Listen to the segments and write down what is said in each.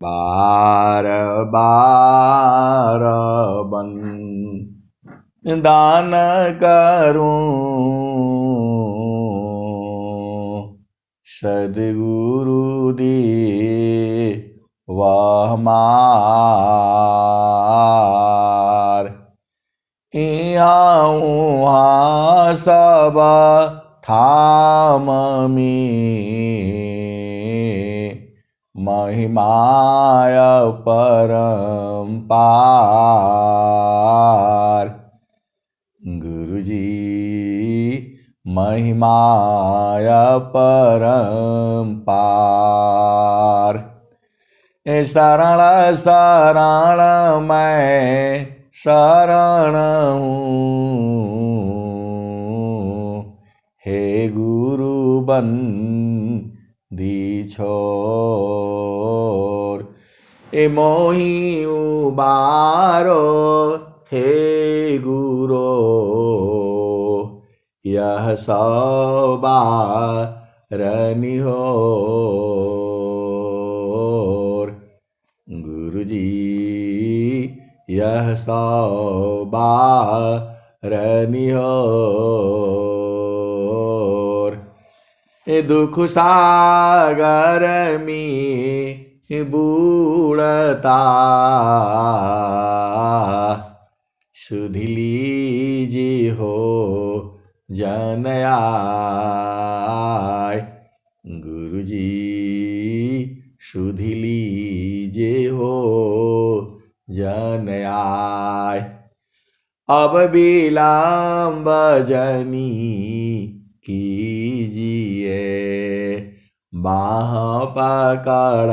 बार बार बन दान करूं सद्गुरु दे वह मार यहाँ वहाँ सब ठाम में महिमाय परम्पार गुरुजी महिमाय परम्पार शरण शरण मैं शरण हूँ हे गुरु बन दी छोर ए मोहि उबारो हे गुरो यह सवारनि होर गुरुजी यह सवारनि होर दुख सागर में बूढ़ता सुध लीजिए हो जन आय गुरुजी सुध लीजिए हो जन आय अब विलंब जनी कीजिए बाह पकड़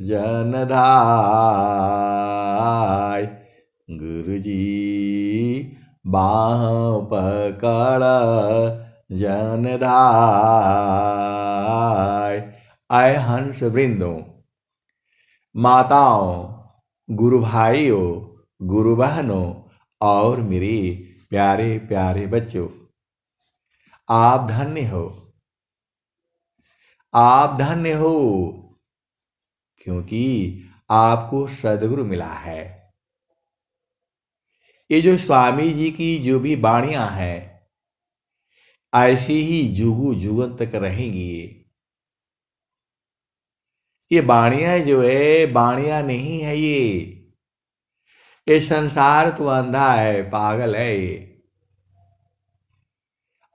जनधाय गुरुजी बाह पकड़ जनधाय आय हंस वृंदों माताओं गुरु भाइयों गुरु बहनों और मेरे प्यारे प्यारे बच्चों आप धन्य हो आप धन्य हो क्योंकि आपको सद्गुरु मिला है। ये जो स्वामी जी की जो भी वाणियां हैं ऐसी ही जुगु जुगन तक रहेंगी। ये वाणियां जो है वाणियां नहीं है ये संसार तो अंधा है पागल है ये।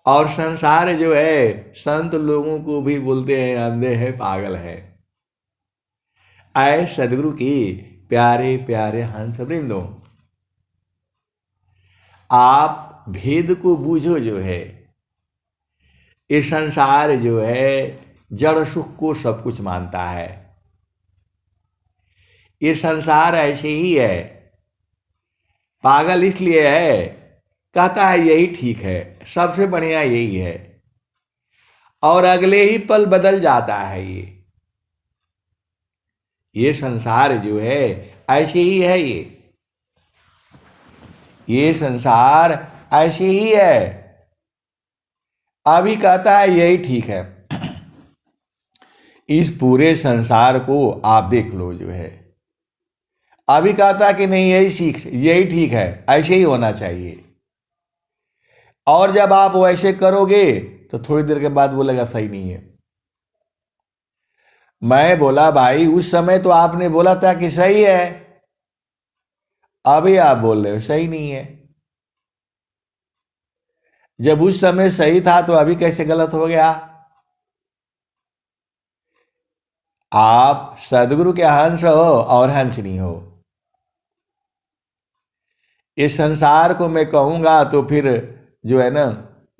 और संसार जो है संत लोगों को भी बोलते हैं अंधे हैं पागल है। आए सदगुरु की प्यारे प्यारे हंस वृंदों आप भेद को बूझो जो है ये संसार जो है जड़ सुख को सब कुछ मानता है। ये संसार ऐसे ही है पागल इसलिए है कहता है यही ठीक है सबसे बढ़िया यही है और अगले ही पल बदल जाता है ये संसार जो है ऐसे ही है ये संसार ऐसे ही है। अभी कहता है यही ठीक है इस पूरे संसार को आप देख लो जो है अभी कहता कि नहीं यही ठीक है ऐसे ही होना चाहिए और जब आप वैसे करोगे तो थोड़ी देर के बाद बोलेगा सही नहीं है। मैं बोला भाई उस समय तो आपने बोला था कि सही है अभी आप बोल रहे हो सही नहीं है। जब उस समय सही था तो अभी कैसे गलत हो गया। आप सदगुरु के हंस हो और हंसनी हो। इस संसार को मैं कहूंगा तो फिर जो है ना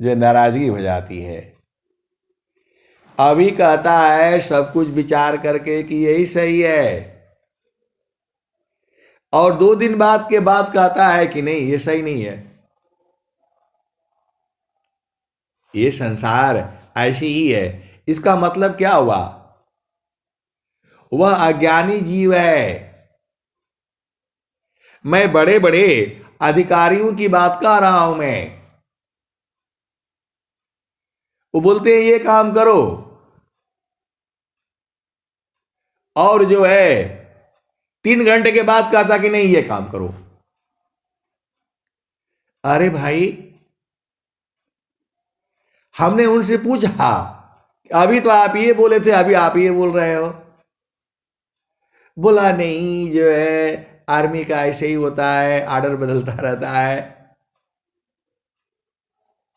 जो नाराजगी हो जाती है। अभी कहता है सब कुछ विचार करके कि यही सही है और 2 दिन बाद के बाद कहता है कि नहीं ये सही नहीं है। ये संसार ऐसी ही है। इसका मतलब क्या हुआ वह अज्ञानी जीव है। मैं बड़े बड़े अधिकारियों की बात कर रहा हूं मैं। वो बोलते हैं ये काम करो और जो है 3 घंटे के बाद कहता कि नहीं ये काम करो। अरे भाई, हमने उनसे पूछा, अभी तो आप ये बोले थे, अभी आप ये बोल रहे हो। बोला नहीं, जो है आर्मी का ऐसे ही होता है, आर्डर बदलता रहता है।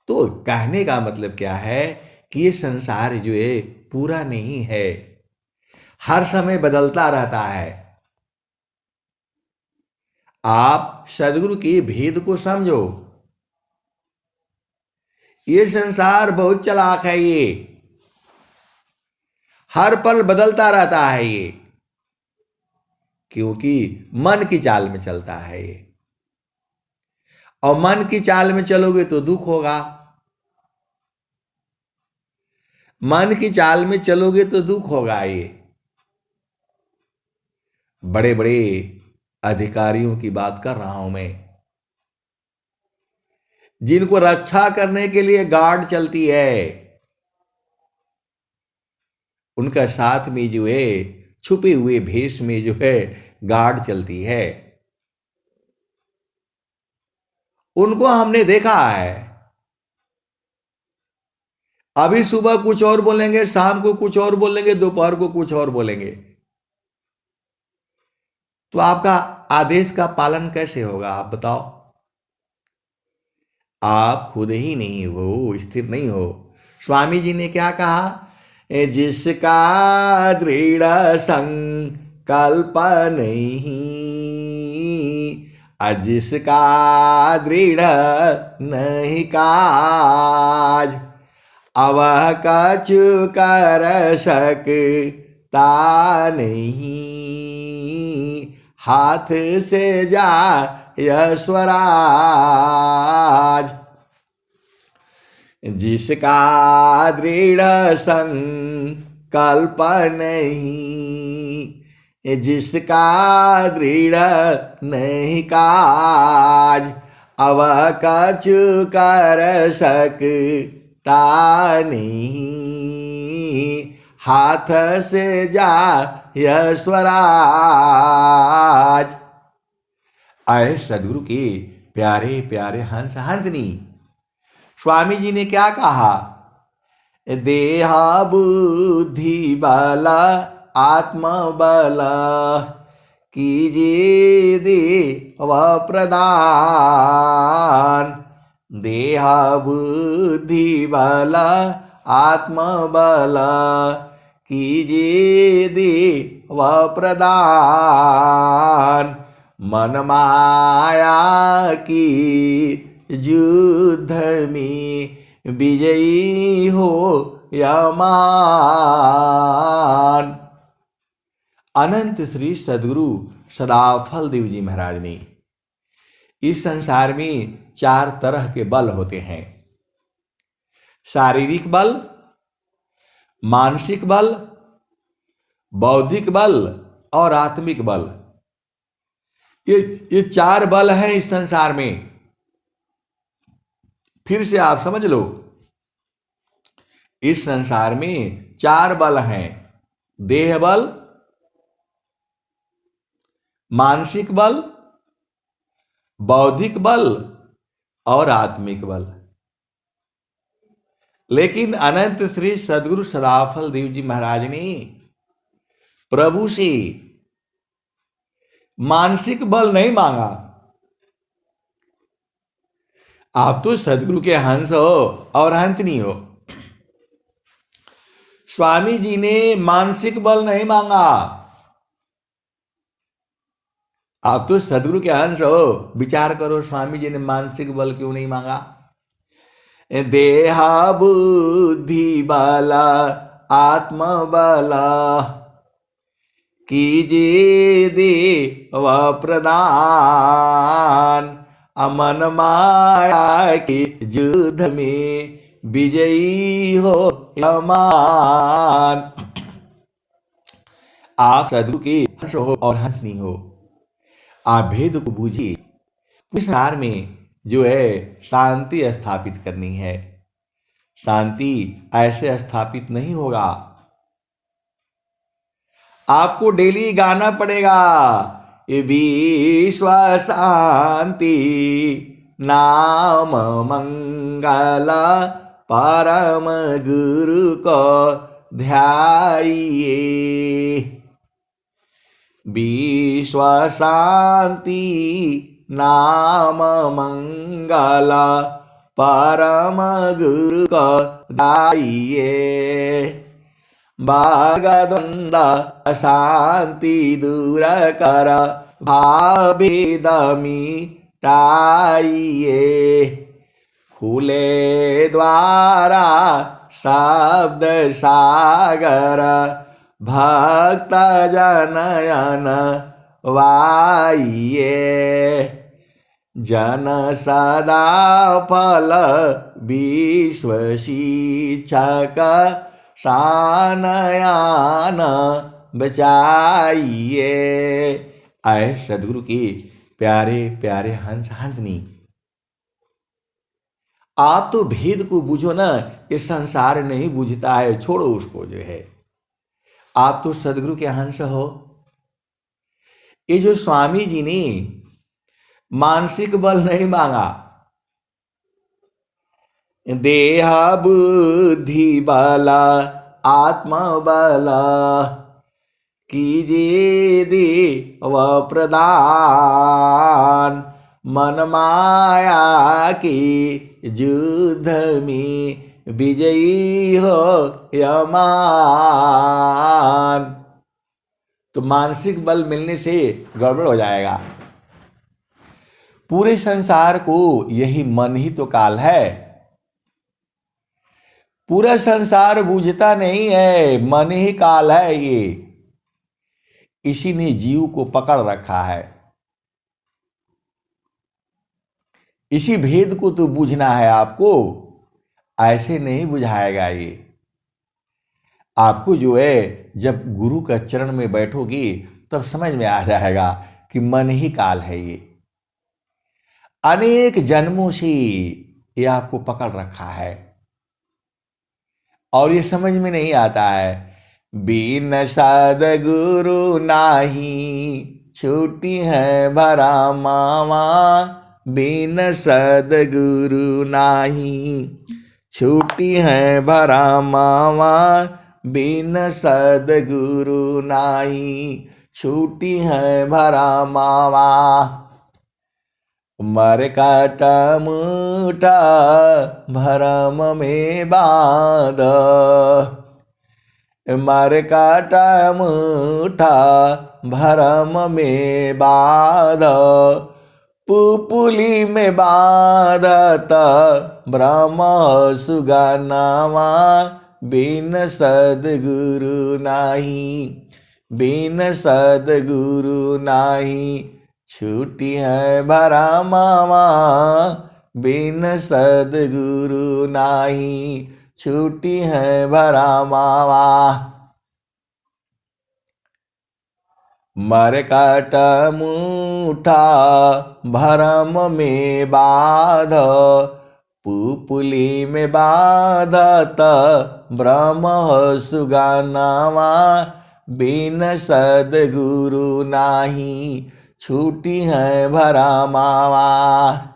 तो कहने का मतलब क्या है कि ये संसार जो है पूरा नहीं है, हर समय बदलता रहता है। आप सदगुरु के भेद को समझो। ये संसार बहुत चालाक है, ये हर पल बदलता रहता है ये, क्योंकि मन की चाल में चलता है ये। और मन की चाल में चलोगे तो दुख होगा, मन की चाल में चलोगे तो दुख होगा। ये बड़े बड़े अधिकारियों की बात कर रहा हूं मैं, जिनको रक्षा करने के लिए गार्ड चलती है, उनका साथ में जो है छुपे हुए भेष में जो है गार्ड चलती है। उनको हमने देखा है, अभी सुबह कुछ और बोलेंगे, शाम को कुछ और बोलेंगे, दोपहर को कुछ और बोलेंगे। तो आपका आदेश का पालन कैसे होगा, आप बताओ। आप खुद ही नहीं हो, स्थिर नहीं हो। स्वामी जी ने क्या कहा, जिसका दृढ़ संकल्प नहीं, जिसका दृढ़ नहीं काज, अवह कछु कर सकता नहीं, हाथ से जा स्वराज। जिसका दृढ़ संकल्प नहीं, जिसका दृढ़ नहीं काज, अवह कछु कर सकता नहीं, हाथ से जा स्वराज। आए सदगुरु के प्यारे प्यारे हंस हंसनी, स्वामी जी ने क्या कहा, देहा बुद्धि बल आत्म बल, कीजिए देव प्रदान। देहा बुद्धि बल आत्म बल, कीजिए देव प्रदान। मन माया की युद्ध में विजयी हो यमान। अनंत श्री सदगुरु सदाफल देव जी महाराज ने, इस संसार में 4 तरह के बल होते हैं, शारीरिक बल, मानसिक बल, बौद्धिक बल और आत्मिक बल। ये 4 बल हैं इस संसार में। फिर से आप समझ लो, इस संसार में 4 बल हैं, देह बल, मानसिक बल, बौद्धिक बल और आत्मिक बल। लेकिन अनंत श्री सदगुरु सदाफल देव जी महाराज ने प्रभु से मानसिक बल नहीं मांगा। आप तो सदगुरु के हंस हो और हंसनी हो। स्वामी जी ने मानसिक बल नहीं मांगा। आप तो सदगुरु के हंस हो, विचार करो स्वामी जी ने मानसिक बल क्यों नहीं मांगा। देहा बुद्धि बल आत्म बल, कीजिए देव प्रदान। अमन माया के युद्ध में विजयी हो यमान। आप सदगुरु के हंस हो और हंसनी हो। आप भेद को बूझिए। संसार में जो है शांति स्थापित करनी है। शांति ऐसे स्थापित नहीं होगा। आपको डेली गाना पड़ेगा। विश्व शांति नाम मंगल परम गुरु को ध्याइए। विश्व शांति नाम मंगल परम गुरु को ध्याइए। भागद्वंद शांति दूर कर भावेद मिटाइए। खुले द्वारा शब्द सागर भक्त जनयन वाइए। जन सदा फल विश्व शिक्षक शानयान बचाइए। आए सदगुरु की प्यारे प्यारे हंस हंसनी, आप तो भेद को बूझो ना, ये संसार नहीं बूझता है, छोड़ो उसको जो है। आप तो सदगुरु के हंस हो। ये जो स्वामी जी ने मानसिक बल नहीं मांगा, देह बुद्धि बल आत्म बल कीजिए देव प्रदान। मन माया के युद्ध में विजयी हो यमान। तो मानसिक बल मिलने से गड़बड़ हो जाएगा। पूरे संसार को यही मन ही तो काल है। पूरा संसार बूझता नहीं है, मन ही काल है ये। इसी ने जीव को पकड़ रखा है। इसी भेद को तो बूझना है आपको, ऐसे नहीं बुझाएगा ये। आपको जो है जब गुरु का चरण में बैठोगी तब समझ में आ जाएगा कि मन ही काल है ये। अनेक जन्मों से ये आपको पकड़ रखा है और ये समझ में नहीं आता है। बिन सद्गुरु नाही छूटी है भरा मावा। बिन सद्गुरु नाही छूटी है भरा मावा। बिन सद्गुरु नाही छूटी है भरा मावा। मर काट मुठा भरम में बांध। मर काट मुठा भरम में बांध। पुपुली में बांधत ब्रह्म सुगनावा। बिन सद्गुरु नाही, बिन सद्गुरु नाही छूटी है भरा मावा। बिन सद्गुरु नाही छूटी है भरा मावा। मर काट मुठा भरम में बांध। पुपुली में बांधत ब्रह्म सुगनावा। बिन सद्गुरु नाही छूटी है भरा मावा।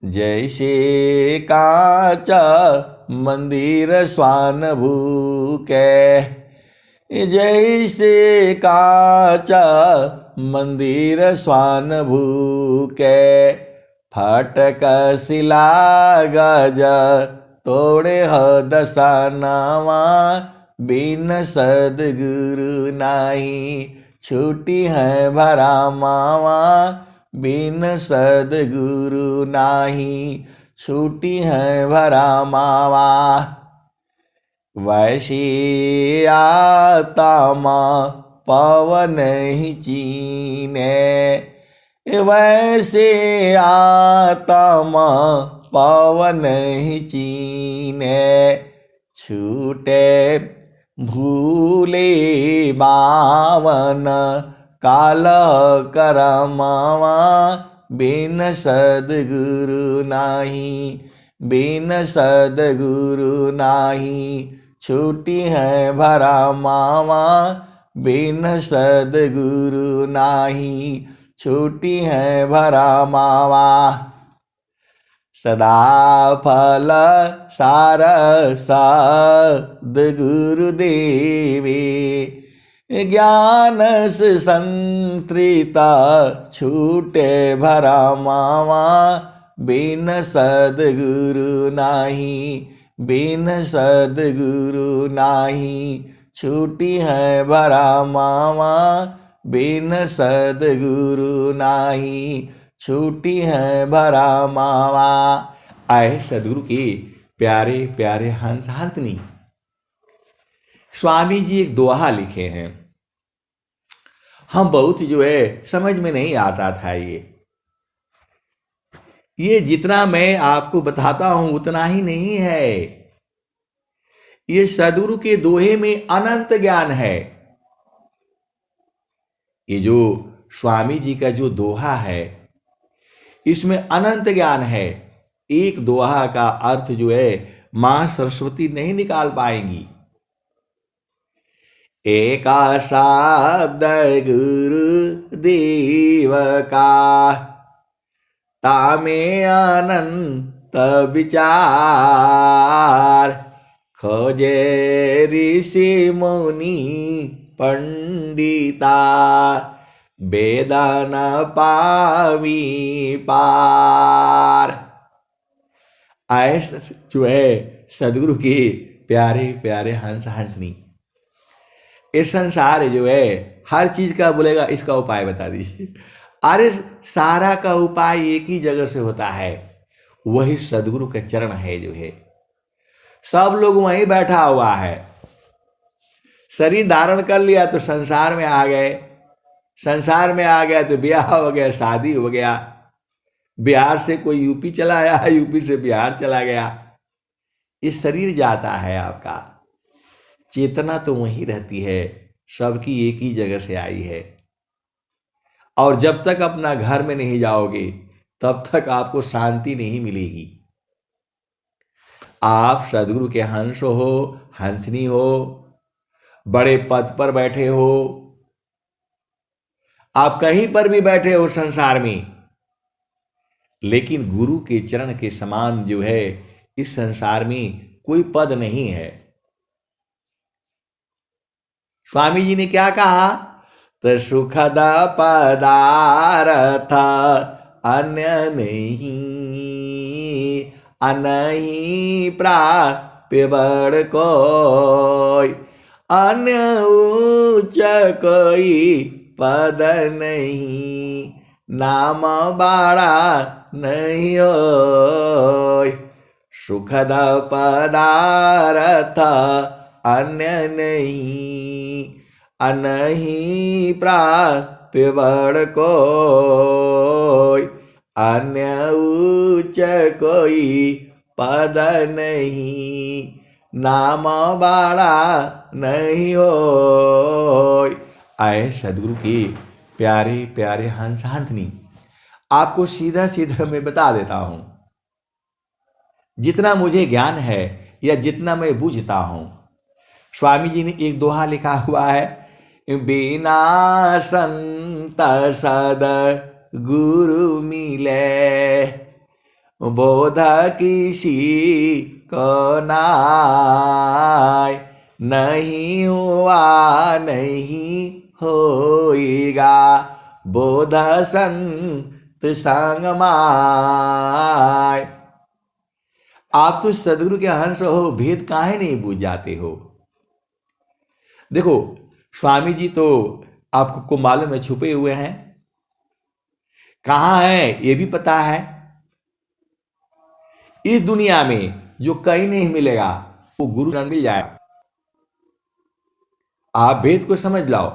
जैसे कांच मंदिर स्वान भूके। जैसे कांच मंदिर स्वान भूके। फटक शिला गज तोड़े हो दसानावा। बिन सद्गुरु नाही छूटी है भरा मावा। बिन सद्गुरु नाही छूटी है भरा मावा। वैसे आत्मा पवन ही चीने। वैसे आत्मा पवन ही चीने। छूटे भूले बावन काल करमावा। बिन सद्गुरु नाही, बिन सद्गुरु नाही छूटी है भरा मावा। बिन सद्गुरु नाही, छूटी है भरा मावा। सदा फल सार सद्गुरु देवे, ज्ञान से संतृता छूटे भरा मावा। बिन सद्गुरु नाही, बिन सद्गुरु नाही, छूटी है भरा मावा। बिन सद्गुरु नाही, छूटी है भरा मावा। आए सद्गुरु के प्यारे प्यारे हंस हंसनी, स्वामी जी एक दोहा लिखे हैं। हम बहुत जो है समझ में नहीं आता था ये जितना मैं आपको बताता हूं उतना ही नहीं है। ये सद्गुरु के दोहे में अनंत ज्ञान है। ये जो स्वामी जी का जो दोहा है इसमें अनंत ज्ञान है। एक दोहा का अर्थ जो है मां सरस्वती नहीं निकाल पाएंगी। एका शब्द गुरु देव का, तामे अनंत विचार। खोजे ऋषि मुनि पंडिता, वेदन पावी पार। आए जो है सद्गुरु के प्यारे प्यारे हंस हंसनी, ये संसार जो है हर चीज का बोलेगा इसका उपाय बता दीजिए। अरे सारा का उपाय एक ही जगह से होता है, वही सद्गुरु का चरण है जो है। सब लोग वहीं बैठा हुआ है। शरीर धारण कर लिया तो संसार में आ गए, संसार में आ गया तो ब्याह हो गया, शादी हो गया। बिहार से कोई यूपी चला आया, यूपी से बिहार चला गया। इस शरीर जाता है आपका, चेतना तो वहीं रहती है, सबकी एक ही जगह से आई है। और जब तक अपना घर में नहीं जाओगे तब तक आपको शांति नहीं मिलेगी। आप सद्गुरु के हंस हो, हंसनी हो, बड़े पद पर बैठे हो, आप कहीं पर भी बैठे हो संसार में, लेकिन गुरु के चरण के समान जो है इस संसार में कोई पद नहीं है। स्वामी जी ने क्या कहा? तो सुखद पदार्थ अन्य नहीं, अनही प्राप्य बड़ कोई, अन्य उच्च कोई पद नहीं, नाम बड़ा नहीं होय। सुखद पदार्थ अन्य नहीं, अनही प्राप्य बड़ कोई, अन्य उच्च कोई पद नहीं, नाम बड़ा नहीं होय। आए सद्गुरु के प्यारे प्यारे हंस हंसनी, आपको सीधा सीधा मैं बता देता हूं, जितना मुझे ज्ञान है या जितना मैं बूझता हूं। स्वामी जी ने एक दोहा लिखा हुआ है, बिना संत सद गुरु मिले, बोध किसी को नाय, नहीं हुआ नहीं होएगा, बोध संत संग माय। आप तो सद्गुरु के हंस हो, भेद काहे नहीं बूझ जाते हो? देखो स्वामी जी तो आपको मालूम है छुपे हुए हैं, कहां है ये भी पता है। इस दुनिया में जो कहीं नहीं मिलेगा वो गुरु चरण मिल जाएगा। आप भेद को समझ लाओ,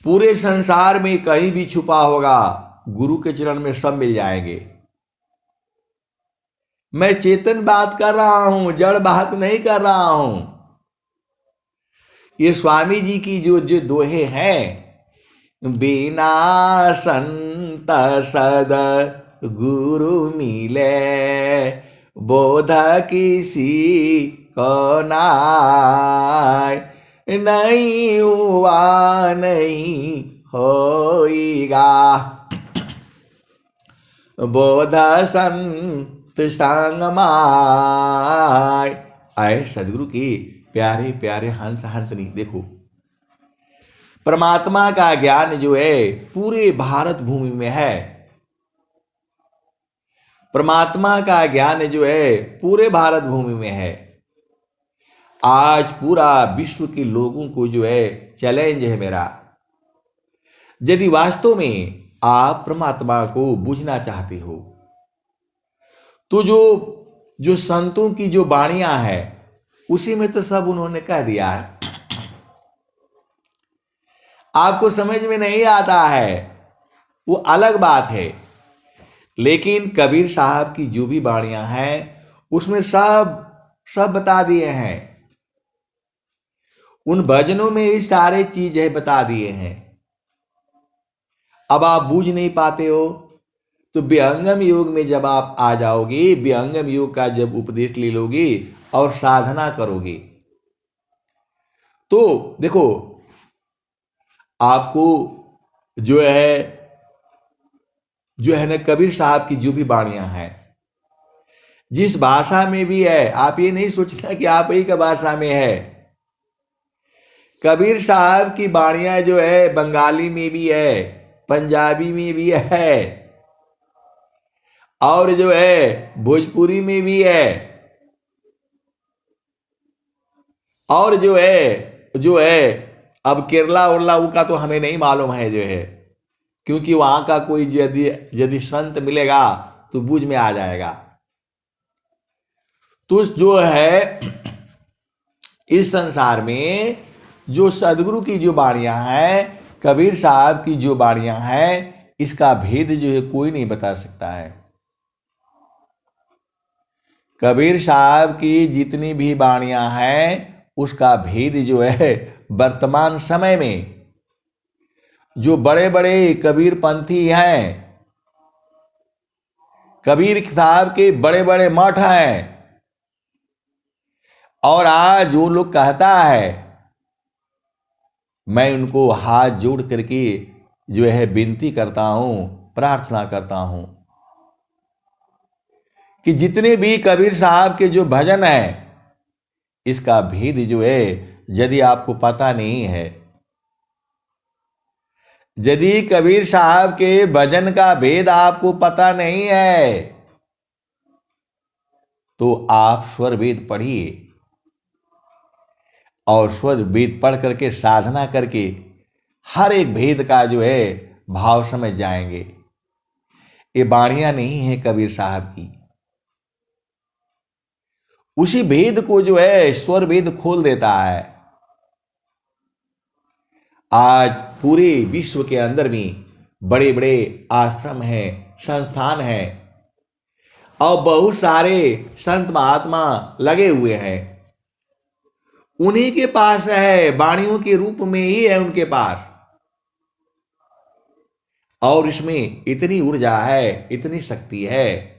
पूरे संसार में कहीं भी छुपा होगा, गुरु के चरण में सब मिल जाएंगे। मैं चेतन बात कर रहा हूं, जड़ बात नहीं कर रहा हूं। ये स्वामी जी की जो जो दोहे हैं, बिना संत सद गुरु मिले, बोध किसी को नाय, नहीं हुआ नहीं होएगा। बोध संत संग माय। आए सदगुरु की प्यारे प्यारे हंस हंसनी। देखो परमात्मा का ज्ञान जो है पूरे भारत भूमि में है। परमात्मा का ज्ञान जो है पूरे भारत भूमि में है। आज पूरा विश्व के लोगों को जो है चैलेंज है मेरा, यदि वास्तव में आप परमात्मा को बूझना चाहते हो तो जो संतों की जो वाणियां हैं उसी में तो सब उन्होंने कह दिया है। आपको समझ में नहीं आता है वो अलग बात है, लेकिन कबीर साहब की जो भी वाणियां हैं उसमें सब बता दिए हैं। उन भजनों में ही सारे चीजें बता दिए हैं। अब आप बूझ नहीं पाते हो तो विहंगम योग में जब आप आ जाओगे, विहंगम योग का जब उपदेश ले लोगे और साधना करोगे तो देखो आपको जो है ना कबीर साहब की जो भी वाणियां हैं जिस भाषा में भी है, आप ये नहीं सोचना कि आप ही का भाषा में है। कबीर साहब की वाणियां जो है बंगाली में भी है, पंजाबी में भी है और जो है भोजपुरी में भी है और जो है अब केरला उरला का तो हमें नहीं मालूम है जो है, क्योंकि वहां का कोई यदि संत मिलेगा तो बूझ में आ जाएगा। तो जो है इस संसार में जो सदगुरु की जो वाणियां हैं, कबीर साहब की जो वाणियां हैं, इसका भेद जो है कोई नहीं बता सकता है। कबीर साहब की जितनी भी वाणियां हैं उसका भेद जो है वर्तमान समय में जो बड़े बड़े कबीर पंथी हैं, कबीर साहब के बड़े बड़े मठ हैं, और आज जो लोग कहता है, मैं उनको हाथ जोड़ करके जो है विनती करता हूं, प्रार्थना करता हूं कि जितने भी कबीर साहब के जो भजन हैं इसका भेद जो है यदि आपको पता नहीं है, यदि कबीर साहब के भजन का भेद आपको पता नहीं है तो आप स्वर वेद पढ़िए और स्वर वेद पढ़ करके साधना करके हर एक भेद का जो है भाव समझ जाएंगे। ये वाणियां नहीं है कबीर साहब की, उसी भेद को जो है स्वर वेद खोल देता है। आज पूरे विश्व के अंदर में बड़े बड़े आश्रम हैं, संस्थान हैं और बहुत सारे संत महात्मा लगे हुए हैं। उन्हीं के पास है, वाणियों के रूप में ही है उनके पास, और इसमें इतनी ऊर्जा है, इतनी शक्ति है।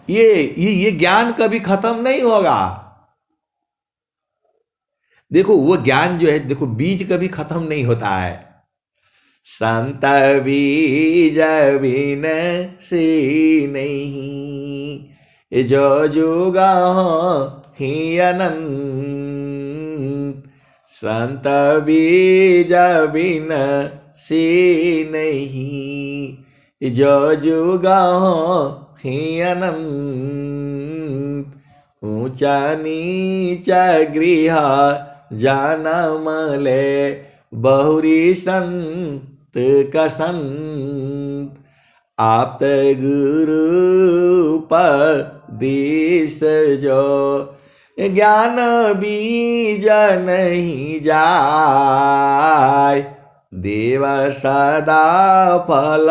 ये ज्ञान कभी खत्म नहीं होगा। देखो वो ज्ञान जो है, देखो बीज कभी खत्म नहीं होता है। संत बीज बिन से नहीं, जो जुगा ही अनंत। संत बीज बिन से नहीं, जो जुगा ही अनंत। ऊंचा नीचा गृह जानम ले, बहुरी संत कसंत। आप गुरु उपदेश जो, ज्ञान बीज नहीं जाय। देव सदा फल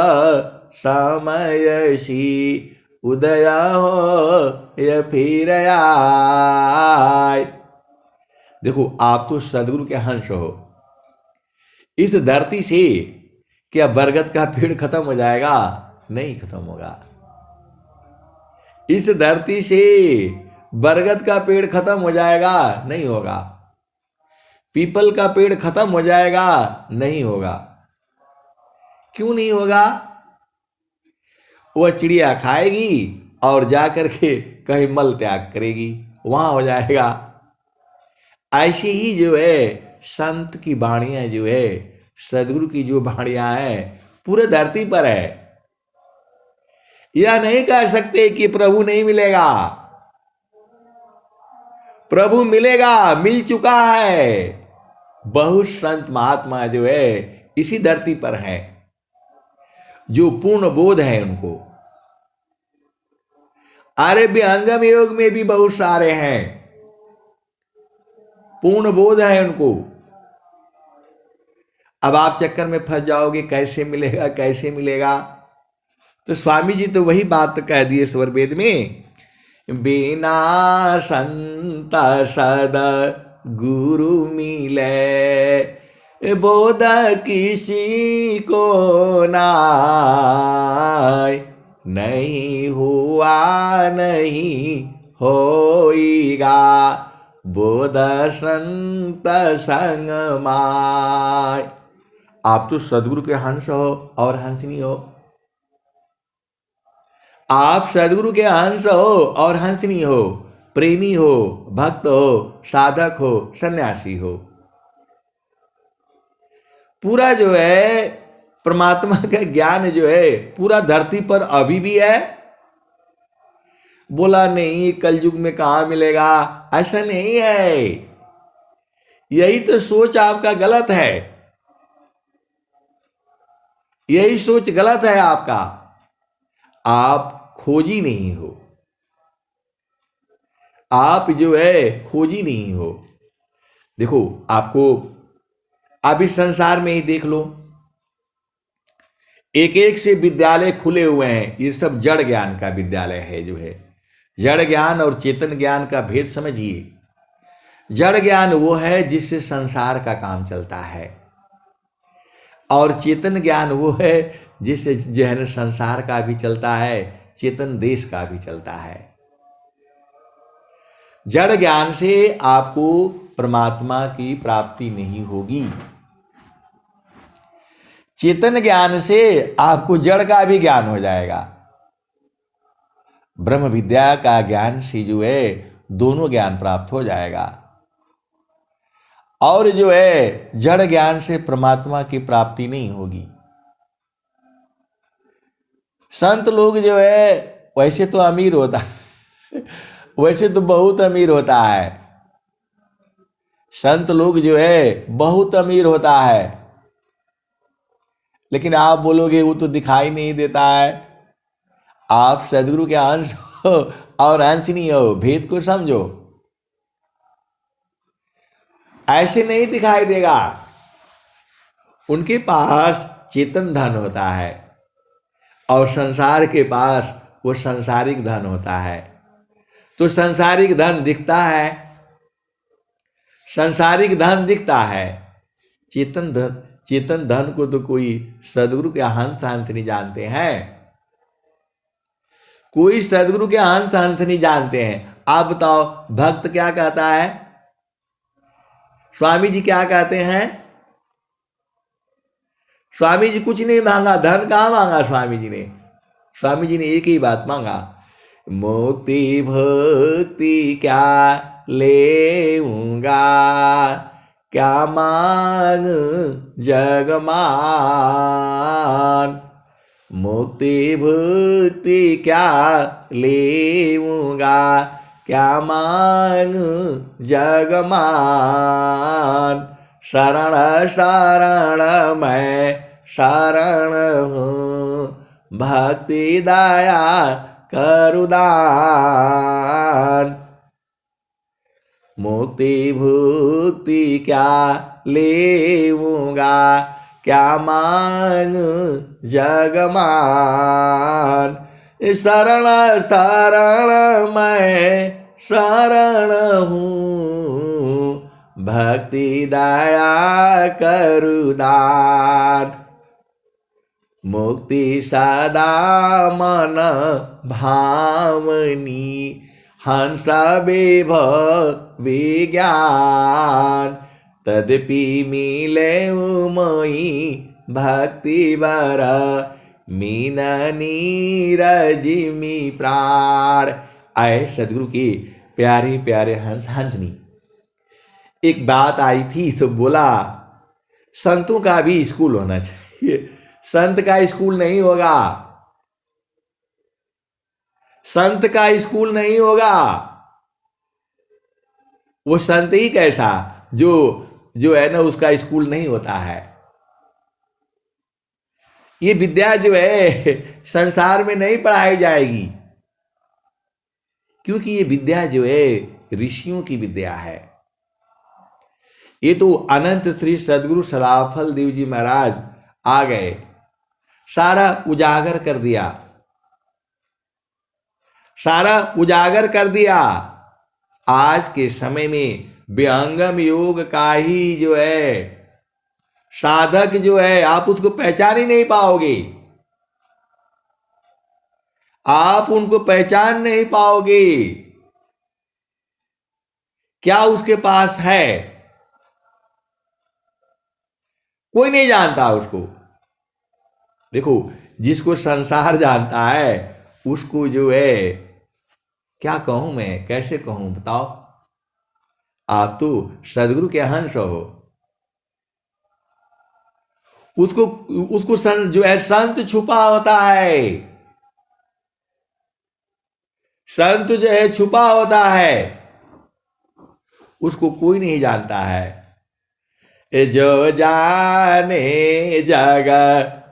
समयसी, उदय हो या फिर आए। देखो आप तो सदगुरु के हंस हो। इस धरती से क्या बरगद का पेड़ खत्म हो जाएगा? नहीं खत्म होगा। इस धरती से बरगद का पेड़ खत्म हो जाएगा? नहीं होगा। पीपल का पेड़ खत्म हो जाएगा? नहीं होगा। क्यों नहीं होगा? वह चिड़िया खाएगी और जाकर के कहीं मल त्याग करेगी, वहां हो जाएगा। ऐसे ही जो है संत की वाणियां जो है, सदगुरु की जो वाणियां हैं, पूरे धरती पर है। यह नहीं कह सकते कि प्रभु नहीं मिलेगा। प्रभु मिलेगा, मिल चुका है। बहुत संत महात्मा जो है इसी धरती पर हैं, जो पूर्ण बोध है उनको। आर्य विहंगम योग में भी बहुत सारे हैं, पूर्ण बोध है उनको। अब आप चक्कर में फंस जाओगे, कैसे मिलेगा कैसे मिलेगा। तो स्वामी जी तो वही बात कह दिए स्वर वेद में, बिना संत सद गुरु मिले बोध किसी को नाय, नहीं हुआ नहीं होइगा बोध संत संग माय। आप तो सदगुरु के हंस हो और हंसनी हो। आप सदगुरु के हंस हो और हंसनी हो, प्रेमी हो, भक्त हो, साधक हो, सन्यासी हो। पूरा जो है परमात्मा का ज्ञान जो है पूरा धरती पर अभी भी है। बोला नहीं कलयुग में कहां मिलेगा, ऐसा नहीं है। यही तो सोच आपका गलत है, यही सोच गलत है आपका। आप खोजी नहीं हो, आप जो है खोजी नहीं हो। देखो आपको, आप इस संसार में ही देख लो, एक एक से विद्यालय खुले हुए हैं। ये सब जड़ ज्ञान का विद्यालय है। जो है जड़ ज्ञान और चेतन ज्ञान का भेद समझिए। जड़ ज्ञान वो है जिससे संसार का काम चलता है, और चेतन ज्ञान वो है जिससे जो है संसार का भी चलता है, चेतन देश का भी चलता है। जड़ ज्ञान से आपको परमात्मा की प्राप्ति नहीं होगी। चेतन ज्ञान से आपको जड़ का भी ज्ञान हो जाएगा। ब्रह्म विद्या का ज्ञान से जो है दोनों ज्ञान प्राप्त हो जाएगा। और जो है जड़ ज्ञान से परमात्मा की प्राप्ति नहीं होगी। संत लोग जो है वैसे तो अमीर होता है वैसे तो बहुत अमीर होता है। संत लोग जो है बहुत अमीर होता है, लेकिन आप बोलोगे वो तो दिखाई नहीं देता है। आप सदगुरु के अंश हो और अंश नहीं हो, भेद को समझो। ऐसे नहीं दिखाई देगा। उनके पास चेतन धन होता है और संसार के पास वो सांसारिक धन होता है। तो सांसारिक धन दिखता है, सांसारिक धन दिखता है। चेतन धन को तो कोई सदगुरु के हंस हंस नहीं जानते हैं, कोई सदगुरु के हंस हंस नहीं जानते हैं। आप बताओ भक्त क्या कहता है, स्वामी जी क्या कहते हैं? स्वामी जी कुछ नहीं मांगा, धन कहाँ मांगा स्वामी जी ने? स्वामी जी ने एक ही बात मांगा, मुक्ति भक्ति क्या लेऊंगा, क्या मांग जगमान। मुक्ति भक्ति क्या लेऊंगा, क्या मांग जगमान। शरण शरण मैं शरण हूँ, भक्ति दया करुदान। मुक्ति भुक्ति क्या लेऊंगा, क्या मांग जगमान। शरण शरण मैं शरण हूँ, भक्ति दया करुदान। मुक्ति सदा मन भावनी, हंस विभ विज्ञान, तदपि मिले मोहि भक्ति बर, मीन नीरजिमी प्राण। आए सदगुरु की प्यारे प्यारे हंसनी, एक बात आई थी तो बोला संतों का भी स्कूल होना चाहिए। संत का स्कूल नहीं होगा, संत का स्कूल नहीं होगा। वो संत ही कैसा जो जो है ना, उसका स्कूल नहीं होता है। ये विद्या जो है संसार में नहीं पढ़ाई जाएगी, क्योंकि ये विद्या जो है ऋषियों की विद्या है। ये तो अनंत श्री सदगुरु सदाफल देव जी महाराज आ गए, सारा उजागर कर दिया, सारा उजागर कर दिया। आज के समय में विहंगम योग का ही जो है साधक जो है, आप उसको पहचान ही नहीं पाओगे, आप उनको पहचान नहीं पाओगे। क्या उसके पास है, कोई नहीं जानता उसको। देखो, जिसको संसार जानता है उसको जो है क्या कहूं मैं, कैसे कहूं बताओ। आप तो सदगुरु के हंस हो, उसको उसको जो है संत छुपा होता है, संत जो है छुपा होता है, उसको कोई नहीं जानता है। जो जाने जग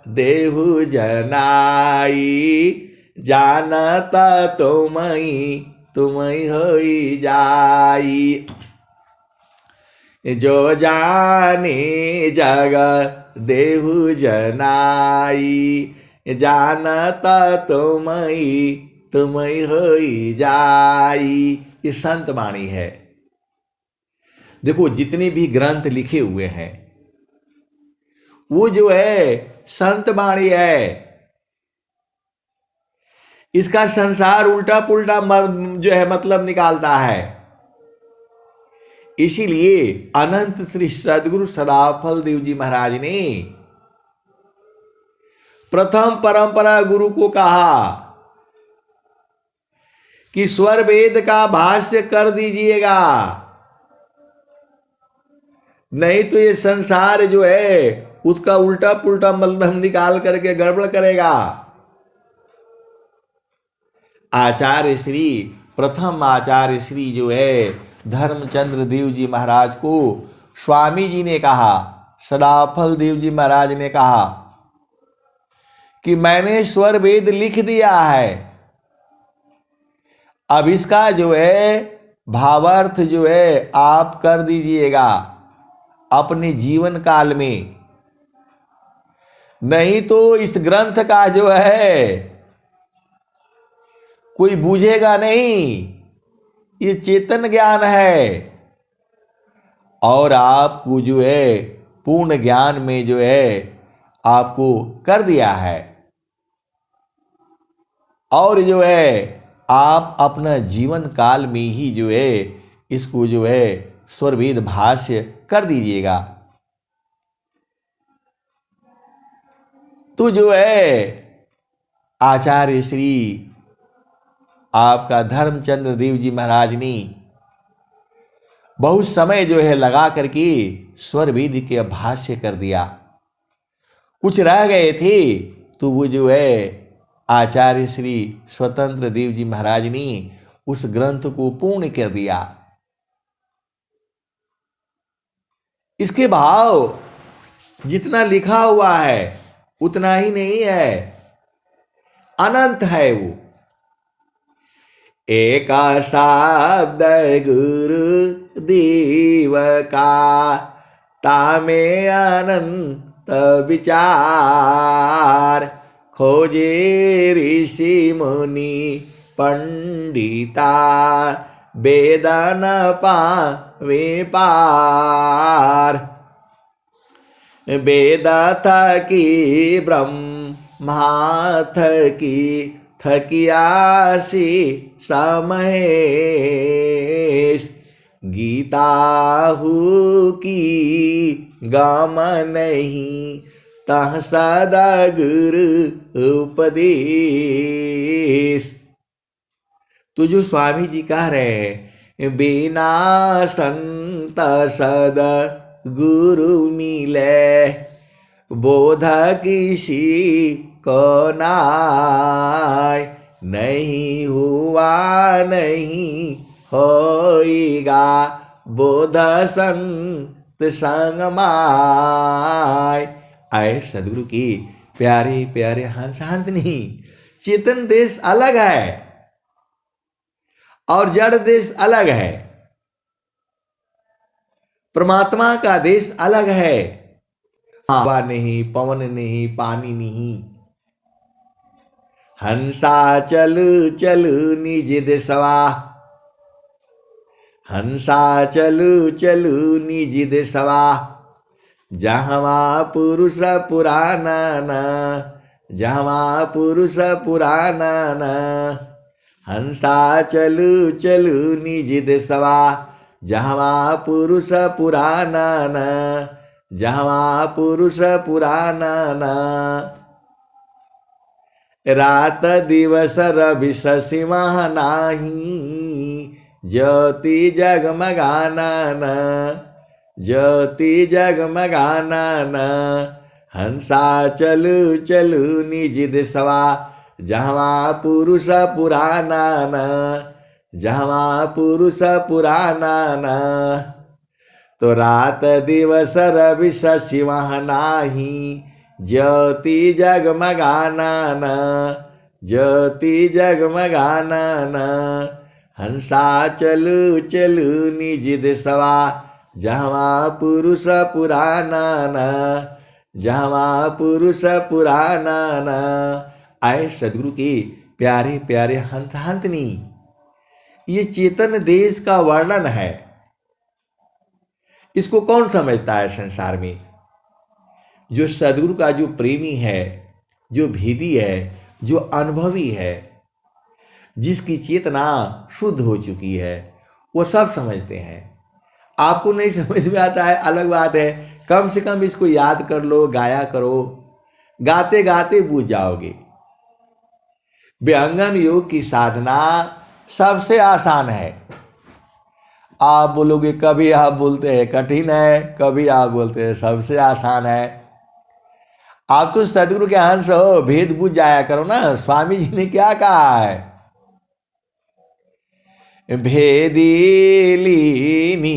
देहु जनाई, जानता तुम्हें होई जाई। जो जाने जग देहु जनाई, जानता तुम्हें होई जाई। ये संत वाणी है। देखो, जितने भी ग्रंथ लिखे हुए हैं वो जो है संत वाणी है। इसका संसार उल्टा पुल्टा जो है मतलब निकालता है। इसीलिए अनंत श्री सदगुरु सदाफल देव जी महाराज ने प्रथम परंपरा गुरु को कहा कि स्वर वेद का भाष्य कर दीजिएगा, नहीं तो ये संसार जो है उसका उल्टा पुल्टा मतलब निकाल करके गड़बड़ करेगा। आचार्य श्री प्रथम आचार्य श्री जो है धर्मचंद्र देव जी महाराज को स्वामी जी ने कहा, सदाफल देव जी महाराज ने कहा कि मैंने स्वर वेद लिख दिया है, अब इसका जो है भावार्थ जो है आप कर दीजिएगा अपने जीवन काल में, नहीं तो इस ग्रंथ का जो है कोई बूझेगा नहीं। ये चेतन ज्ञान है और आपको जो है पूर्ण ज्ञान में जो है आपको कर दिया है, और जो है आप अपना जीवन काल में ही जो है इसको जो है स्वरवेद भाष्य कर दीजिएगा। तो जो है आचार्य श्री आपका धर्मचंद्र देव जी महाराज ने बहुत समय जो है लगा करके स्वरवेद के भाष्य कर दिया। कुछ रह गए थे तो वो जो है आचार्य श्री स्वतंत्र देव जी महाराज ने उस ग्रंथ को पूर्ण कर दिया। इसके भाव जितना लिखा हुआ है उतना ही नहीं है, अनंत है वो। एक शब्द गुरु देव का, तामे अनंत विचार, खोजे ऋषि मुनि पंडिता, वेदन पावे पार। वेद थकी ब्रह्मा थकी थकियासी समहेश, गीता हु की गाम नहीं, तह सदा गुरु उपदेश। तो जो स्वामी जी कह रहे हैं, बिना संत सद गुरु मिले, बोध किसी को नाय, नहीं हुआ नहीं होएगा, बोध संत संग माय। आए सदगुरु की प्यारे प्यारे हंस हंसनी, चेतन देश अलग है और जड़ देश अलग है, परमात्मा का देश अलग है। हवा नहीं, पवन नहीं, पानी नहीं, हंसा चलु चलु निज देशवा, हंसा चलु चलु निज देशवा, जहवा पुरुष पुराना न, जहवा पुरुष पुराना न, हंसा चलु चलु निज देशवा, जहवा पुरुष पुराना न, जहवा पुरुष पुराना न। रात दिवस रवि शशि माह नाही, ज्योति जगमगाना न, ज्योति जगमगाना न, हंसा चलु चलु निज देशवा, जहवा पुरुष पुराना न, जहवा पुरुष पुराना न। तो रात दिवस रवि शशि माह नाही, ज्योति जगमगाना न, ज्योति जगमगाना न, हंसा चलु चलु निज देशवा, जहवा पुरुष पुराना न, जहवा पुरुष पुराना न। आए सदगुरु के प्यारे प्यारे हंत हंतनी, ये चेतन देश का वर्णन है। इसको कौन समझता है संसार में? जो सदगुरु का जो प्रेमी है, जो भेदी है, जो अनुभवी है, जिसकी चेतना शुद्ध हो चुकी है, वो सब समझते हैं। आपको नहीं समझ में आता है अलग बात है, कम से कम इसको याद कर लो, गाया करो, गाते गाते बूझ जाओगे। व्यंगन योग की साधना सबसे आसान है। आप बोलोगे, कभी आप बोलते हैं कठिन है, कभी आप बोलते हैं सबसे आसान है। आप तो सदगुरु के अंश हो, भेद बूझ जाया करो ना। स्वामी जी ने क्या कहा है? भेदी लीनी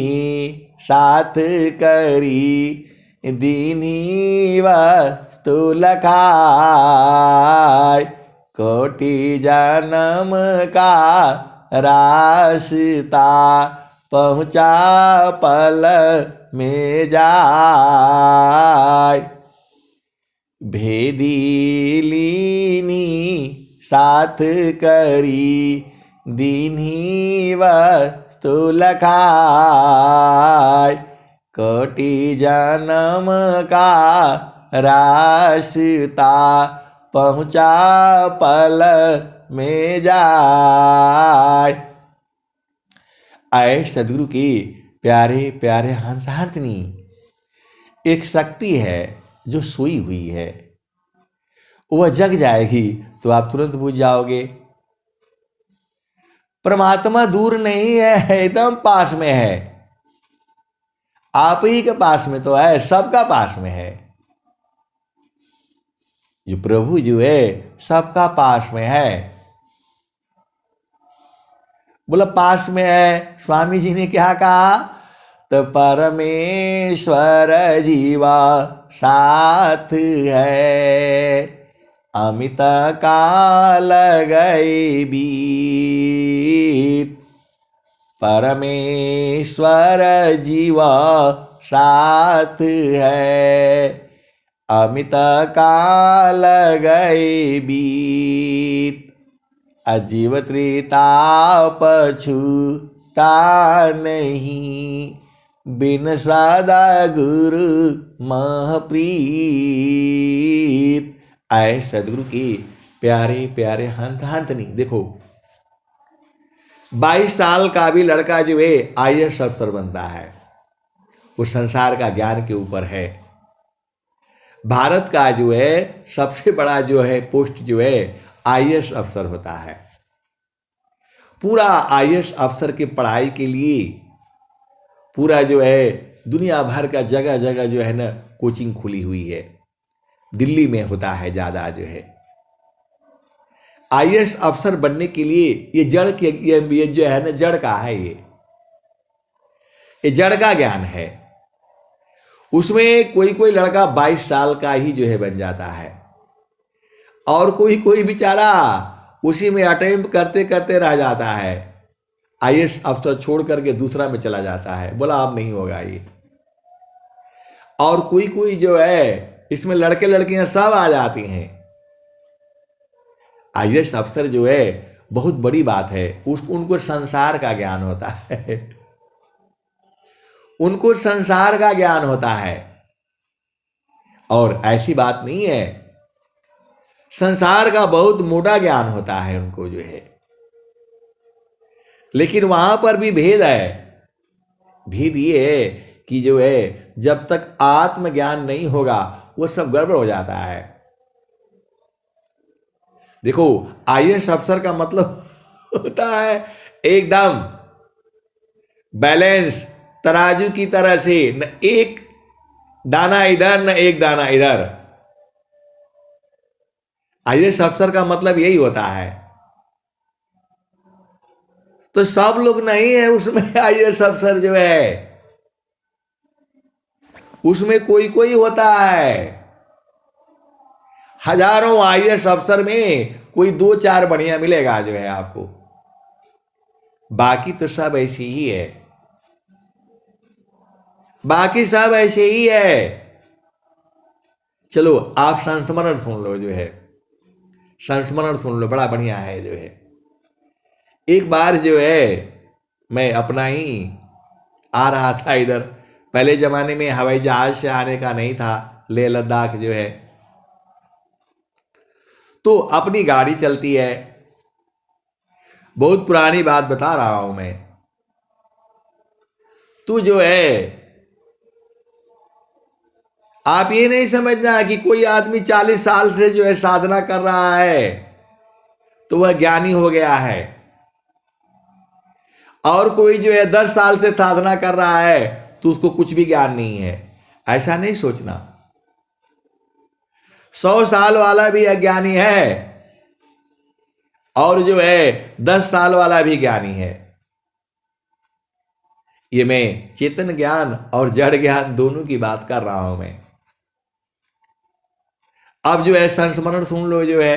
साथ करी, दीनी वस्तु लखाय, कोटि जन्म का रास्ता पहुँचा पल में जाय। भेदी लीनी साथ करी, दीन्ही वस्तु लखाय, कोटि जन्म का रास्ता पहुँचा पल में जाय। आए सदगुरु की प्यारे प्यारे हंस हंसनी, एक शक्ति है जो सोई हुई है, वह जग जाएगी तो आप तुरंत बुझ जाओगे। परमात्मा दूर नहीं है, एकदम पास में है। आप ही के पास में तो है, सबका पास में है। जो प्रभु जो है सबका पास में है। बोला पास में है, स्वामी जी ने क्या कहा? तो परमेश्वर जीवा साथ है, अमित काल गए बीत, परमेश्वर जीवा साथ है, अमित काल गए बीत, अजीव त्रिताप छूटा नहीं, बिन सदा गुरु महप्रीत। आए सदगुरु की प्यारे प्यारे हंत हंत नहीं, देखो 22 साल का भी लड़का जो है आईएएस अफसर बनता है, वो संसार का ज्ञान के ऊपर है। भारत का जो है सबसे बड़ा जो है पोस्ट जो है आईएएस अफसर होता है। पूरा आईएएस अफसर की पढ़ाई के लिए पूरा जो है दुनिया भर का जगह जगह जो है ना कोचिंग खुली हुई है। दिल्ली में होता है ज़्यादा जो है। आईएएस अफसर बनने के लिए ये जड़ के ये जो है ना जड़ का है, ये जड़ का ज्ञान है। उसमें कोई कोई लड़का 22 साल का ही जो है बन जाता है, और कोई कोई बेचारा उसी में अटेम्प्ट करते करते रह जाता है। आईएएस अफसर छोड़ करके दूसरा में चला जाता है, बोला अब नहीं होगा ये। और कोई कोई जो है इसमें लड़के लड़कियां सब आ जाती हैं। आईएएस अफसर जो है बहुत बड़ी बात है, उनको संसार का ज्ञान होता है। उनको संसार का ज्ञान होता है। और ऐसी बात नहीं है, संसार का बहुत मोटा ज्ञान होता है उनको जो है। लेकिन वहां पर भी भेद है। भेद ये है कि जो है जब तक आत्मज्ञान नहीं होगा वो सब गड़बड़ हो जाता है। देखो आईएएस अफसर का मतलब होता है एकदम बैलेंस, तराजू की तरह से, न एक दाना इधर न एक दाना इधर। आईएएस अफसर का मतलब यही होता है। तो सब लोग नहीं है उसमें आईएएस अफसर जो है, उसमें कोई कोई होता है। हजारों आईएएस अफसर में कोई 2-4 बढ़िया मिलेगा जो है आपको, बाकी तो सब ऐसे ही है। बाकी सब ऐसे ही है। चलो आप संस्मरण सुन लो जो है, संस्मरण सुन लो, बड़ा बढ़िया है जो है। एक बार जो है मैं अपना ही आ रहा था इधर, पहले जमाने में हवाई जहाज से आने का नहीं था, लेह लद्दाख जो है, तो अपनी गाड़ी चलती है। बहुत पुरानी बात बता रहा हूं मैं। तू जो है आप ये नहीं समझना कि कोई आदमी 40 साल से जो है साधना कर रहा है तो वह ज्ञानी हो गया है, और कोई जो है 10 साल से साधना कर रहा है तो उसको कुछ भी ज्ञान नहीं है। ऐसा नहीं सोचना। 100 साल वाला भी अज्ञानी है और जो है 10 साल वाला भी ज्ञानी है। ये मैं चेतन ज्ञान और जड़ ज्ञान दोनों की बात कर रहा हूं मैं। अब जो है संस्मरण सुन लो जो है,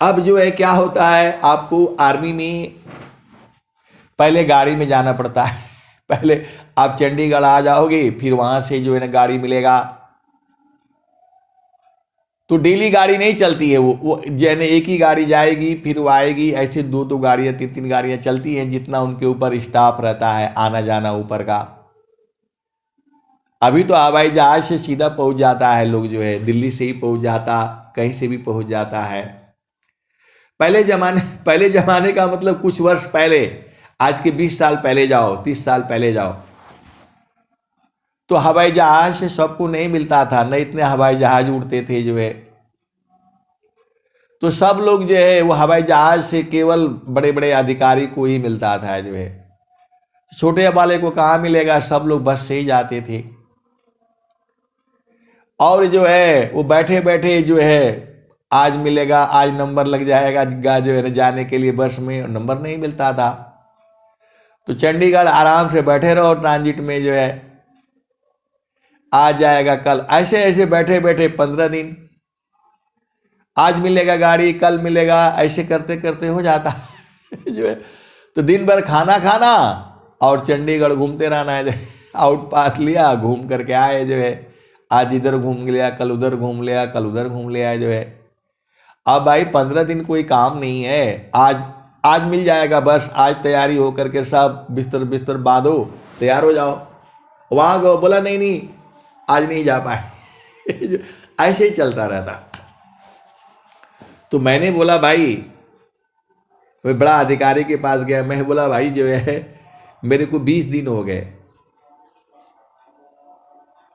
अब जो है क्या होता है, आपको आर्मी में पहले गाड़ी में जाना पड़ता है। पहले आप चंडीगढ़ आ जाओगे, फिर वहां से जो है ना गाड़ी मिलेगा। तो डेली गाड़ी नहीं चलती है, वो जैसे एक ही गाड़ी जाएगी फिर वो आएगी, ऐसे 2-2 गाड़ियां 3-3 गाड़ियां चलती हैं, जितना उनके ऊपर स्टाफ रहता है आना जाना ऊपर का। अभी तो हवाई जहाज से सीधा पहुंच जाता है लोग जो है, दिल्ली से ही पहुंच जाता, कहीं से भी पहुंच जाता है। पहले जमाने का मतलब कुछ वर्ष पहले, आज के 20 साल पहले जाओ, 30 साल पहले जाओ, तो हवाई जहाज से सबको नहीं मिलता था, न इतने हवाई जहाज उड़ते थे जो है। तो सब लोग जो है वो हवाई जहाज से केवल बड़े बड़े अधिकारी को ही मिलता था जो है, छोटे वाले को कहाँ मिलेगा, सब लोग बस से ही जाते थे। और जो है वो बैठे बैठे जो है आज मिलेगा, आज नंबर लग जाएगा जो है जाने के लिए, बस में नंबर नहीं मिलता था। तो चंडीगढ़ आराम से बैठे रहो ट्रांजिट में जो है, आज जाएगा कल, ऐसे ऐसे बैठे बैठे 15 दिन, आज मिलेगा गाड़ी कल मिलेगा, ऐसे करते करते हो जाता जो है। तो दिन भर खाना खाना और चंडीगढ़ घूमते रहना है। आउट पास लिया, घूम करके आए जो है, आज इधर घूम लिया, कल उधर घूम लिया, कल उधर घूम लिया जो है। अब भाई 15 दिन कोई काम नहीं है, आज मिल जाएगा बस, आज तैयारी हो करके सब बिस्तर बांधो, तैयार हो जाओ। वहाँ गो, बोला नहीं आज नहीं जा पाए। ऐसे ही चलता रहता। तो मैंने बोला भाई, मैं बड़ा अधिकारी के पास गया, मैं बोला भाई जो है मेरे को 20 दिन हो गए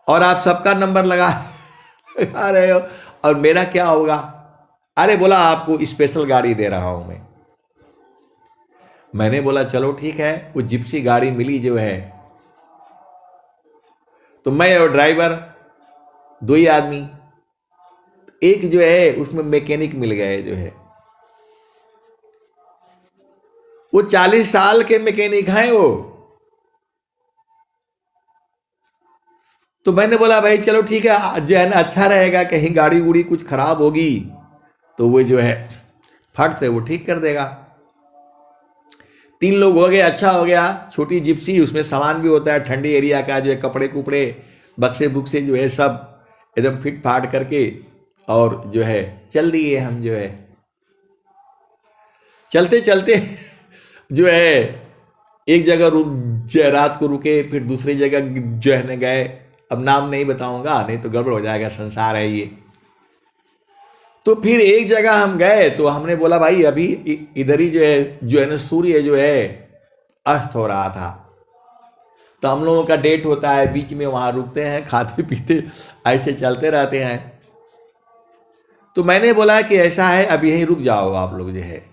और आप सबका नंबर लगा रहे हो और मेरा क्या होगा। अरे बोला आपको स्पेशल गाड़ी दे रहा हूं मैं। मैंने बोला चलो ठीक है। वो जिप्सी गाड़ी मिली जो है, तो मैं और ड्राइवर, दो ही आदमी। एक जो है उसमें मैकेनिक मिल गए जो है, वो 40 साल के मैकेनिक हैं वो। तो मैंने बोला भाई चलो ठीक है, जो है ना अच्छा रहेगा, कहीं गाड़ी उड़ी कुछ खराब होगी तो वो जो है फट से वो ठीक कर देगा। 3 लोग हो गए, अच्छा हो गया। छोटी जिप्सी, उसमें सामान भी होता है ठंडी एरिया का, जो है कपड़े कुपड़े बक्से बुक्से जो है सब एकदम फिट फाट करके, और जो है चल दिए हम। जो है चलते चलते जो है एक जगह रात को रुके, फिर दूसरी जगह जो है न गए। अब नाम नहीं बताऊंगा, नहीं तो गड़बड़ हो जाएगा, संसार है ये। तो फिर एक जगह हम गए तो हमने बोला भाई अभी इधर ही जो है ना सूर्य जो है अस्त हो रहा था। तो हम लोगों का डेट होता है, बीच में वहां रुकते हैं, खाते पीते ऐसे चलते रहते हैं। तो मैंने बोला कि ऐसा है अब यहीं रुक जाओ आप लोग, जो है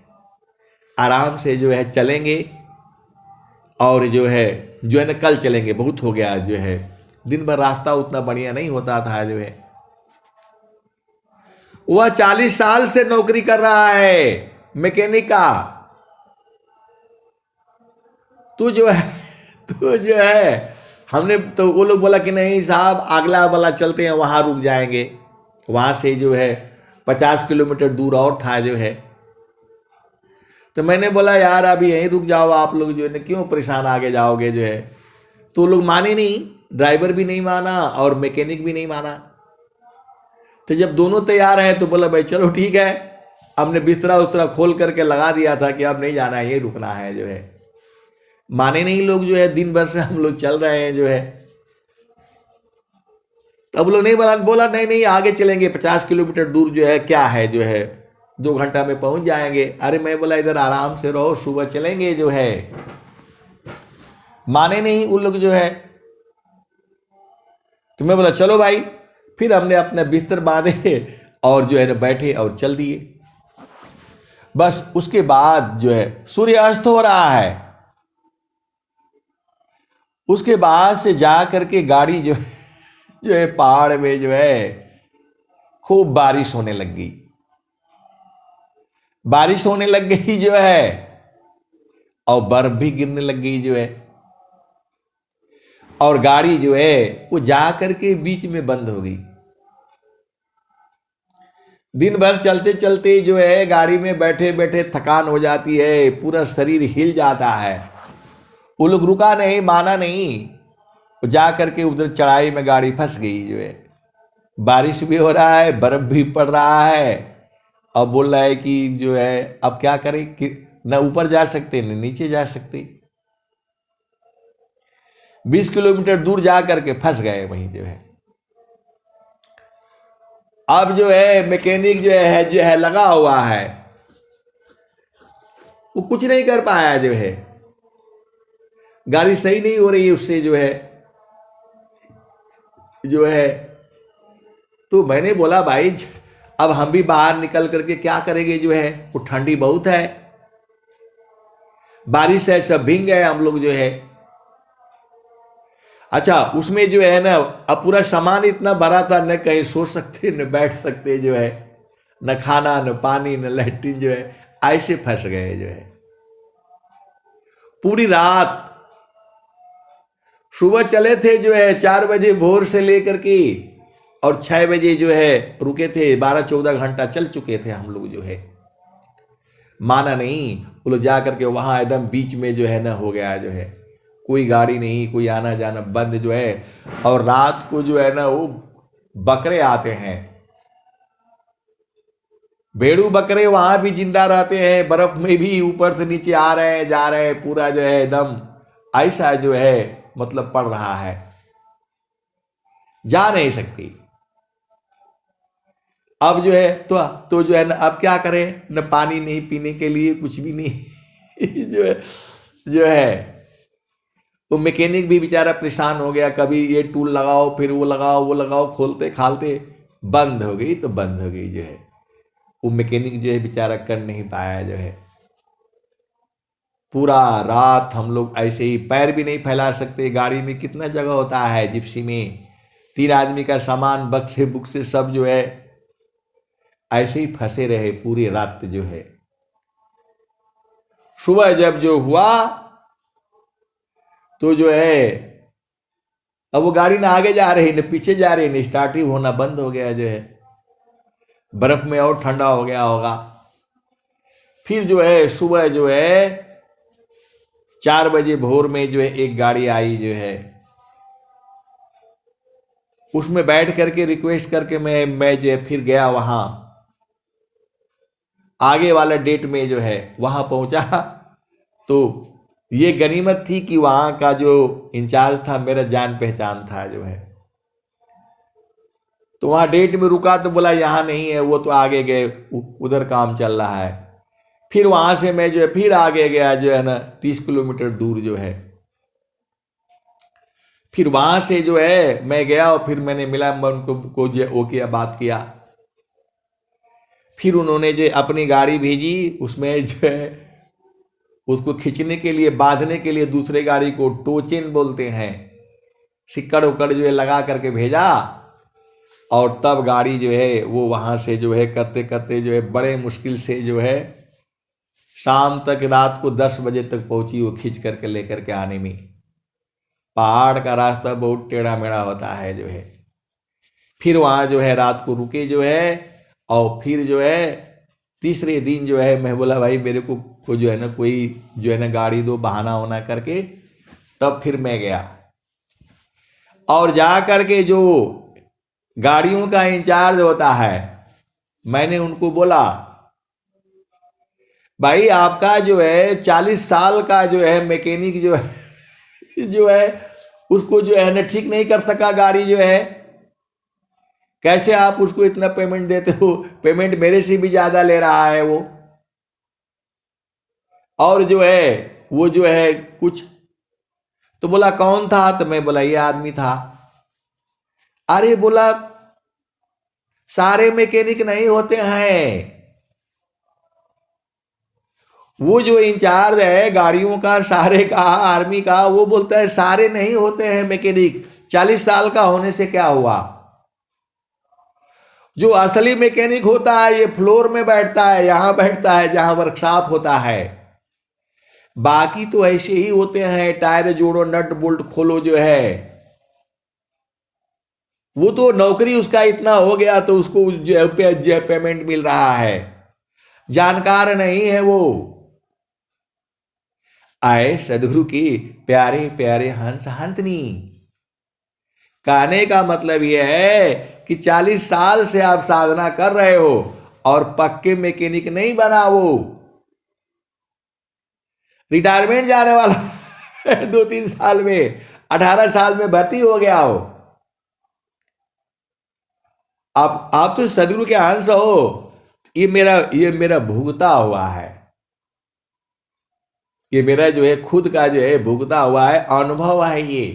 आराम से जो है चलेंगे, और जो है ना कल चलेंगे, बहुत हो गया। जो है दिन भर रास्ता उतना बढ़िया नहीं होता था। जो है वह 40 साल से नौकरी कर रहा है मैकेनिक का। तो जो है हमने तो वो लोग बोला कि नहीं साहब अगला वाला चलते हैं, वहां रुक जाएंगे। वहां से जो है 50 किलोमीटर दूर और था जो है। तो मैंने बोला यार अभी यहीं रुक जाओ आप लोग, जो है क्यों परेशान आगे जाओगे। जो है तो लोग माने नहीं, ड्राइवर भी नहीं माना और मैकेनिक भी नहीं माना। तो जब दोनों तैयार हैं तो बोला भाई चलो ठीक है। हमने बिस्तरा उस्तरा खोल करके लगा दिया था कि अब नहीं जाना है, यही रुकना है। जो है माने नहीं लोग, जो है दिन भर से हम लोग चल रहे हैं। जो है तब लोग नहीं बोला नहीं नहीं आगे चलेंगे, 50 किलोमीटर दूर जो है क्या है, जो है 2 घंटा में पहुंच जाएंगे। अरे मैं बोला इधर आराम से रहो, सुबह चलेंगे। जो है माने नहीं उन लोग जो है। तो मैं बोला चलो भाई। फिर हमने अपने बिस्तर बांधे और जो है ना बैठे और चल दिए। बस उसके बाद जो है सूर्य अस्त हो रहा है। उसके बाद से जा करके गाड़ी जो है पहाड़ में जो है खूब बारिश होने लग गई। बारिश होने लग गई जो है, और बर्फ भी गिरने लग गई जो है। और गाड़ी जो है वो जा करके बीच में बंद हो गई। दिन भर चलते चलते जो है गाड़ी में बैठे बैठे थकान हो जाती है, पूरा शरीर हिल जाता है। वो लोग रुका नहीं, माना नहीं, जा करके उधर चढ़ाई में गाड़ी फंस गई। जो है बारिश भी हो रहा है, बर्फ भी पड़ रहा है, अब बोल रहा है कि जो है अब क्या करें कि न ऊपर जा सकते न नीचे जा सकते। 20 किलोमीटर दूर जा करके फंस गए वहीं। जो है अब जो है मैकेनिक जो है लगा हुआ है, वो कुछ नहीं कर पाया। जो है गाड़ी सही नहीं हो रही है उससे। जो है तो मैंने बोला भाई अब हम भी बाहर निकल करके क्या करेंगे। जो है वो ठंडी बहुत है, बारिश है, सब भीग गए हम लोग। जो है अच्छा उसमें जो है ना अब पूरा सामान इतना भरा था, न कहीं सो सकते न बैठ सकते। जो है न खाना न पानी न लैट्रिन। जो है ऐसे फंस गए। जो है पूरी रात, सुबह चले थे जो है 4 बजे भोर से लेकर के, और 6 बजे जो है रुके थे। 12-14 घंटा चल चुके थे हम लोग। जो है माना नहीं, वो लोग जा करके वहां एकदम बीच में जो है ना हो गया। जो है कोई गाड़ी नहीं, कोई आना जाना बंद। जो है और रात को जो है ना वो बकरे आते हैं, भेड़ू बकरे वहां भी जिंदा रहते हैं, बर्फ में भी ऊपर से नीचे आ रहे हैं जा रहे हैं। पूरा जो है एकदम ऐसा जो है मतलब पड़ रहा है, जा नहीं सकती। अब जो है तो जो है ना, अब क्या करें, न पानी नहीं पीने के लिए, कुछ भी नहीं जो है वो मैकेनिक भी बेचारा परेशान हो गया। कभी ये टूल लगाओ, फिर वो लगाओ, वो लगाओ, खोलते खालते बंद हो गई तो बंद हो गई जो है। वो मैकेनिक जो है बेचारा कर नहीं पाया जो है। पूरा रात हम लोग ऐसे ही, पैर भी नहीं फैला सकते, गाड़ी में कितना जगह होता है जिप्सी में, 3 आदमी का सामान बक्से बुक्से सब जो है ऐसे ही फंसे रहे पूरी रात जो है। सुबह जब जो हुआ तो जो है अब वो गाड़ी ना आगे जा रही न पीछे जा रही, न स्टार्ट ही होना बंद हो गया जो है। बर्फ में और ठंडा हो गया होगा। फिर जो है सुबह जो है 4 बजे भोर में जो है एक गाड़ी आई जो है, उसमें बैठ करके रिक्वेस्ट करके मैं जो है फिर गया वहाँ आगे वाला डेट में जो है वहाँ पहुँचा। तो ये गनीमत थी कि वहाँ का जो इंचार्ज था मेरा जान पहचान था जो है। तो वहाँ डेट में रुका तो बोला यहाँ नहीं है, वो तो आगे गए, उधर काम चल रहा है। फिर वहाँ से मैं जो है फिर आगे गया जो है ना 30 किलोमीटर दूर जो है। फिर वहाँ से जो है मैं गया और फिर मैंने मिला, मैं उनको को जो वो किया, बात किया। फिर उन्होंने जो अपनी गाड़ी भेजी, उसमें जो है उसको खींचने के लिए, बांधने के लिए दूसरे गाड़ी को टोचेन बोलते हैं, सिक्कड़ उक्कड़ जो है लगा करके भेजा। और तब गाड़ी जो है वो वहाँ से जो है करते करते जो है बड़े मुश्किल से जो है शाम तक, रात को 10 बजे तक पहुँची वो खींच करके लेकर के आने में। पहाड़ का रास्ता बहुत टेढ़ा मेढ़ा होता है जो है। फिर वहाँ जो है रात को रुके जो है, और फिर जो है तीसरे दिन जो है मैं बोला भाई मेरे को जो है ना कोई जो है ना गाड़ी दो, बहाना होना करके। तब फिर मैं गया और जा करके जो गाड़ियों का इंचार्ज होता है, मैंने उनको बोला भाई आपका जो है 40 साल का जो है मैकेनिक जो है जो है उसको जो है ना ठीक नहीं कर सका गाड़ी जो है, कैसे आप उसको इतना पेमेंट देते हो? पेमेंट मेरे से भी ज्यादा ले रहा है वो। और जो है वो जो है कुछ, तो बोला कौन था? तो मैं बोला ये आदमी था। अरे बोला सारे मैकेनिक नहीं होते हैं, वो जो इंचार्ज है गाड़ियों का सारे का आर्मी का, वो बोलता है सारे नहीं होते हैं मैकेनिक। 40 साल का होने से क्या हुआ? जो असली मैकेनिक होता है ये फ्लोर में बैठता है, यहां बैठता है जहां वर्कशॉप होता है। बाकी तो ऐसे ही होते हैं, टायर जोड़ो, नट बोल्ट खोलो जो है। वो तो नौकरी उसका इतना हो गया तो उसको जो पेमेंट मिल रहा है, जानकार नहीं है वो। आए सदगुरु की प्यारे प्यारे हंस हंसनी। कहने का मतलब यह है कि 40 साल से आप साधना कर रहे हो और पक्के मैकेनिक नहीं बना वो, रिटायरमेंट जाने वाला 2-3 साल में, 18 साल में भर्ती हो गया हो। आप तो सदगुरु के अंश हो। ये मेरा भुगता हुआ है, ये मेरा जो है खुद का जो है भुगता हुआ है, अनुभव है ये।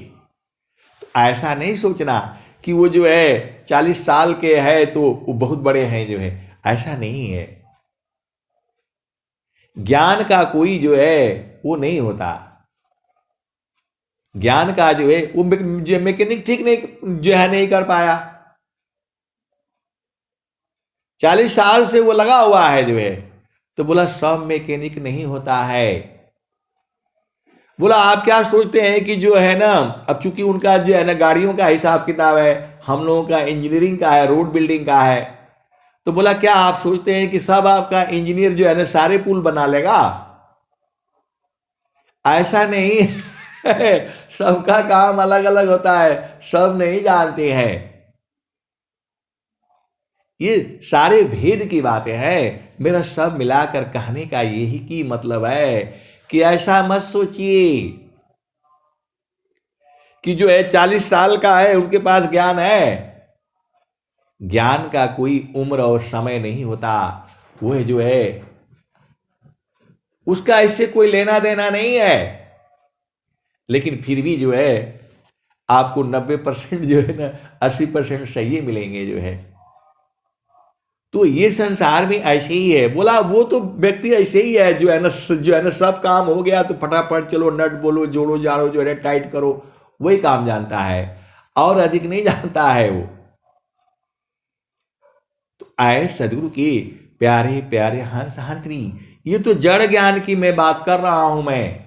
तो ऐसा नहीं सोचना कि वो जो है 40 साल के है तो वो बहुत बड़े हैं जो है, ऐसा नहीं है। ज्ञान का कोई जो है वो नहीं होता। ज्ञान का जो है वो जो मैकेनिक ठीक नहीं जो है नहीं कर पाया, 40 साल से वो लगा हुआ है जो है। तो बोला सब मैकेनिक नहीं होता है। बोला आप क्या सोचते हैं कि जो है ना, अब चूंकि उनका जो है ना गाड़ियों का हिसाब किताब है, हम लोगों का इंजीनियरिंग का है, रोड बिल्डिंग का है। तो बोला क्या आप सोचते हैं कि सब आपका इंजीनियर जो है ना सारे पुल बना लेगा? ऐसा नहीं है। सबका काम अलग अलग होता है, सब नहीं जानते हैं। ये सारे भेद की बातें हैं। मेरा सब मिलाकर कहने का यही की मतलब है कि ऐसा मत सोचिए कि जो है 40 साल का है उनके पास ज्ञान है। ज्ञान का कोई उम्र और समय नहीं होता। वह जो है उसका इससे कोई लेना देना नहीं है, लेकिन फिर भी जो है आपको 90% जो है ना 80% सही मिलेंगे जो है। तो ये संसार में ऐसे ही है। बोला वो तो व्यक्ति ऐसे ही है जो है ना सब काम हो गया तो फटाफट चलो नट बोलो जोड़ो जाड़ो जो है टाइट करो, वही काम जानता है और अधिक नहीं जानता है वो। तो आए सदगुरु के प्यारे प्यारे हंस हंसनी, ये तो जड़ ज्ञान की मैं बात कर रहा हूं मैं,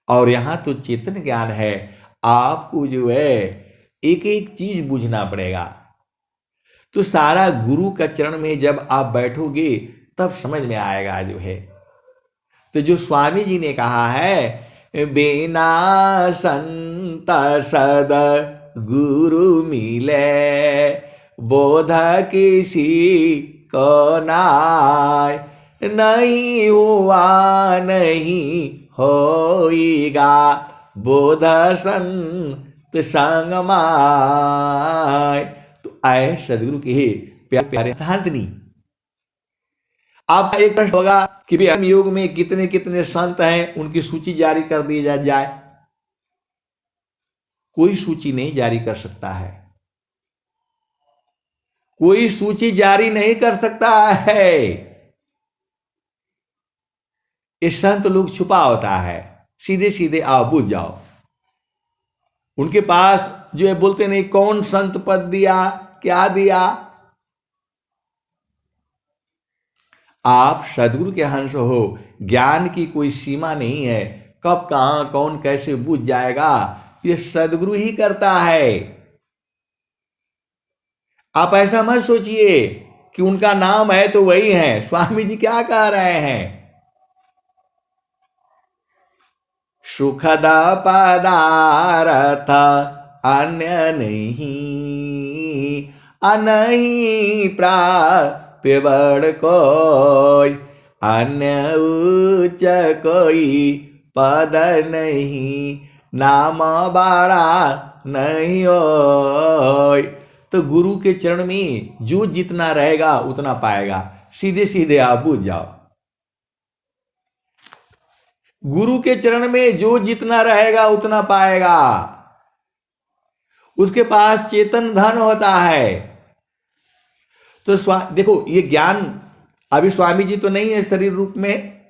और यहां तो चेतन ज्ञान है। आपको जो है एक एक चीज बूझना पड़ेगा। तो सारा गुरु का चरण में जब आप बैठोगे तब समझ में आएगा जो है। तो जो स्वामी जी ने कहा है, बिना संत सद गुरु मिले बोध किसी को नाय, नहीं हुआ नहीं होइगा बोध संत संग माय। तो आए सदगुरु के प्यारे प्यारे हंसनी, आपका एक प्रश्न होगा कि भी हम युग में कितने कितने संत हैं, उनकी सूची जारी कर दी जाए। कोई सूची नहीं जारी कर सकता है, कोई सूची जारी नहीं कर सकता है। ये संत लोग छुपा होता है, सीधे सीधे आओ बुझ जाओ। उनके पास जो है बोलते नहीं कौन संत पद दिया क्या दिया। आप सदगुरु के हंस हो, ज्ञान की कोई सीमा नहीं है। कब कहां कौन कैसे बुझ जाएगा ये सदगुरु ही करता है। आप ऐसा मत सोचिए कि उनका नाम है तो वही है। स्वामी जी क्या कह रहे हैं, सुखद पदार्थ अन्य नहीं, अनही प्राप्य बड़ कोई, अन्य उच्च कोई पद नहीं, नाम बड़ा नहीं होय। तो गुरु के चरण में जो जितना रहेगा उतना पाएगा। सीधे सीधे आप बुझ जाओ, गुरु के चरण में जो जितना रहेगा उतना पाएगा। उसके पास चेतन धन होता है। तो देखो ये ज्ञान, अभी स्वामी जी तो नहीं है शरीर रूप में,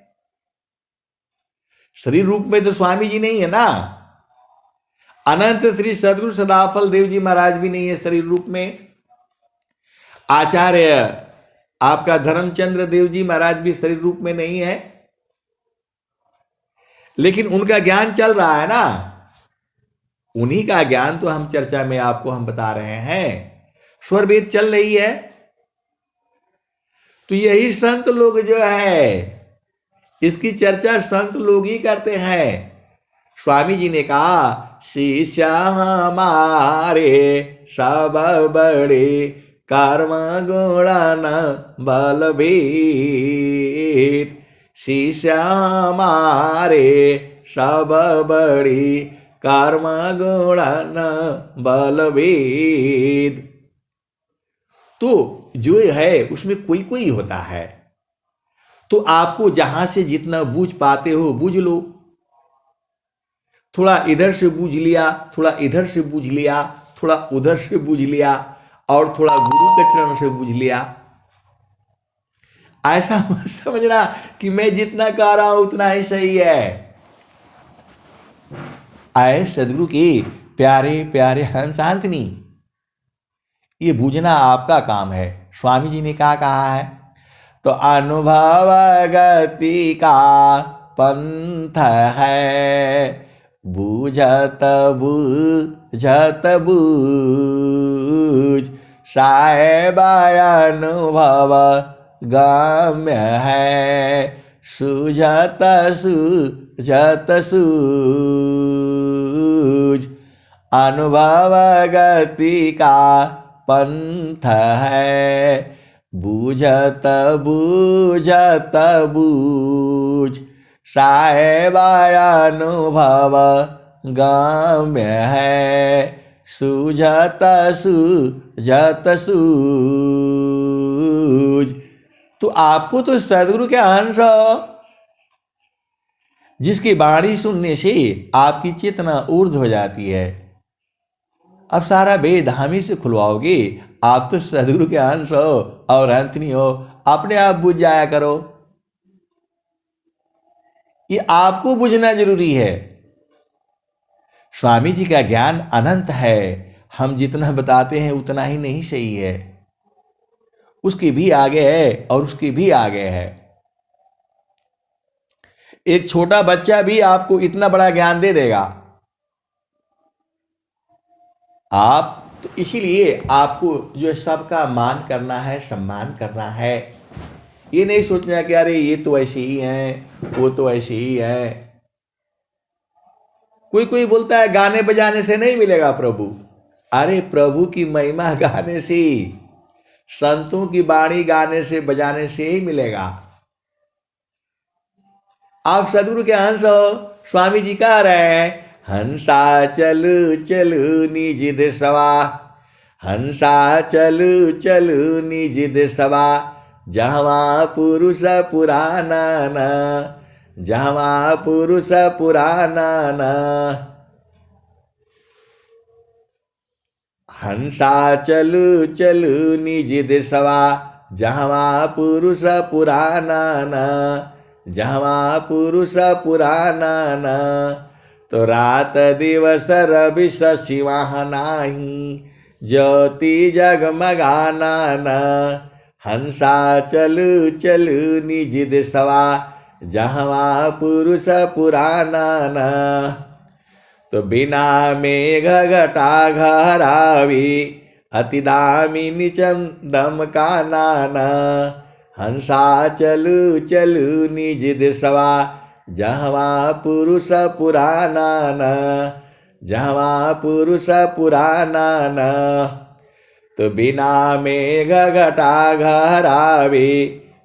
शरीर रूप में तो स्वामी जी नहीं है ना। अनंत श्री सदगुरु सदाफल देव जी महाराज भी नहीं है शरीर रूप में। आचार्य आपका धर्मचंद्र देव जी महाराज भी शरीर रूप में नहीं है, लेकिन उनका ज्ञान चल रहा है ना। उन्हीं का ज्ञान तो हम चर्चा में आपको हम बता रहे हैं। स्वर वेद चल रही है, तो यही संत लोग जो है इसकी चर्चा संत लोग ही करते हैं। स्वामी जी ने कहा शिष्य हमारे सब बड़े कर्म गुणन बलभीत, शिष्य हमारे सब बड़ी कर्म गुणन बलभीत। तो जो है उसमें कोई कोई होता है। तो आपको जहां से जितना बूझ पाते हो बूझ लो। थोड़ा इधर से बूझ लिया, थोड़ा इधर से बूझ लिया, थोड़ा उधर से बूझ लिया, और थोड़ा गुरु के चरण से बूझ लिया। ऐसा मत समझना कि मैं जितना कह रहा हूं उतना ही सही है। आए सदगुरु के प्यारे प्यारे हंस हंसनी, ये बूझना आपका काम है। स्वामी जी ने क्या कहा है, तो अनुभव गति का पंथ है, बूझत बूझत बूझ, साहेब अनुभव गम्य है, सूझत सूझत सूझ, अनुभव गति का पंथ है, बूझत बूझत बूझ, साहेब अनुभव गम्य है, सूझत सूझत सूझ। तो आपको तो सदगुरु के अंश हो, जिसकी वाणी सुनने से आपकी चेतना ऊर्ध्व हो जाती है। अब सारा वेद हम ही से खुलवाओगे? आप तो सदगुरु के अंश हो और अंत नहीं हो, अपने आप बुझ जाया करो। ये आपको बुझना जरूरी है। स्वामी जी का ज्ञान अनंत है, हम जितना बताते हैं उतना ही नहीं सही है, उसके भी आगे है और उसके भी आगे है। एक छोटा बच्चा भी आपको इतना बड़ा ज्ञान दे देगा। आप तो इसीलिए आपको जो है सबका मान करना है, सम्मान करना है। ये नहीं सोचना कि अरे ये तो ऐसे ही हैं, वो तो ऐसे ही हैं। कोई कोई बोलता है गाने बजाने से नहीं मिलेगा प्रभु। अरे प्रभु की महिमा गाने से, संतों की वाणी गाने से बजाने से ही मिलेगा। आप सदगुरु के हंस हो। स्वामी जी कह रहे हैं हंसा चलू चलू निज देशवा, हंसा चलू चलू निज देशवा, जहवा पुरुष पुराना न, जहवा पुरुष पुराना न। हंसा चलू चलू निज देशवा, जहवा पुरुष पुराना न, जहवा पुरुष पुराना न। तो रात दिवस रवि शशि वहाँ नाही, ज्योति जगमगाना न। हंसा चलू चलू निज देशवा, जहवा पुरुष पुराना न। तो बिना मेघ घटा घरावी, अति दामिनी चंदम का नाना। हंसा चलू चलू निज देशवा, जहवा पुरुष पुराना न, जहवा पुरुष पुराना न। तो बिना मेघ घटा घरावे,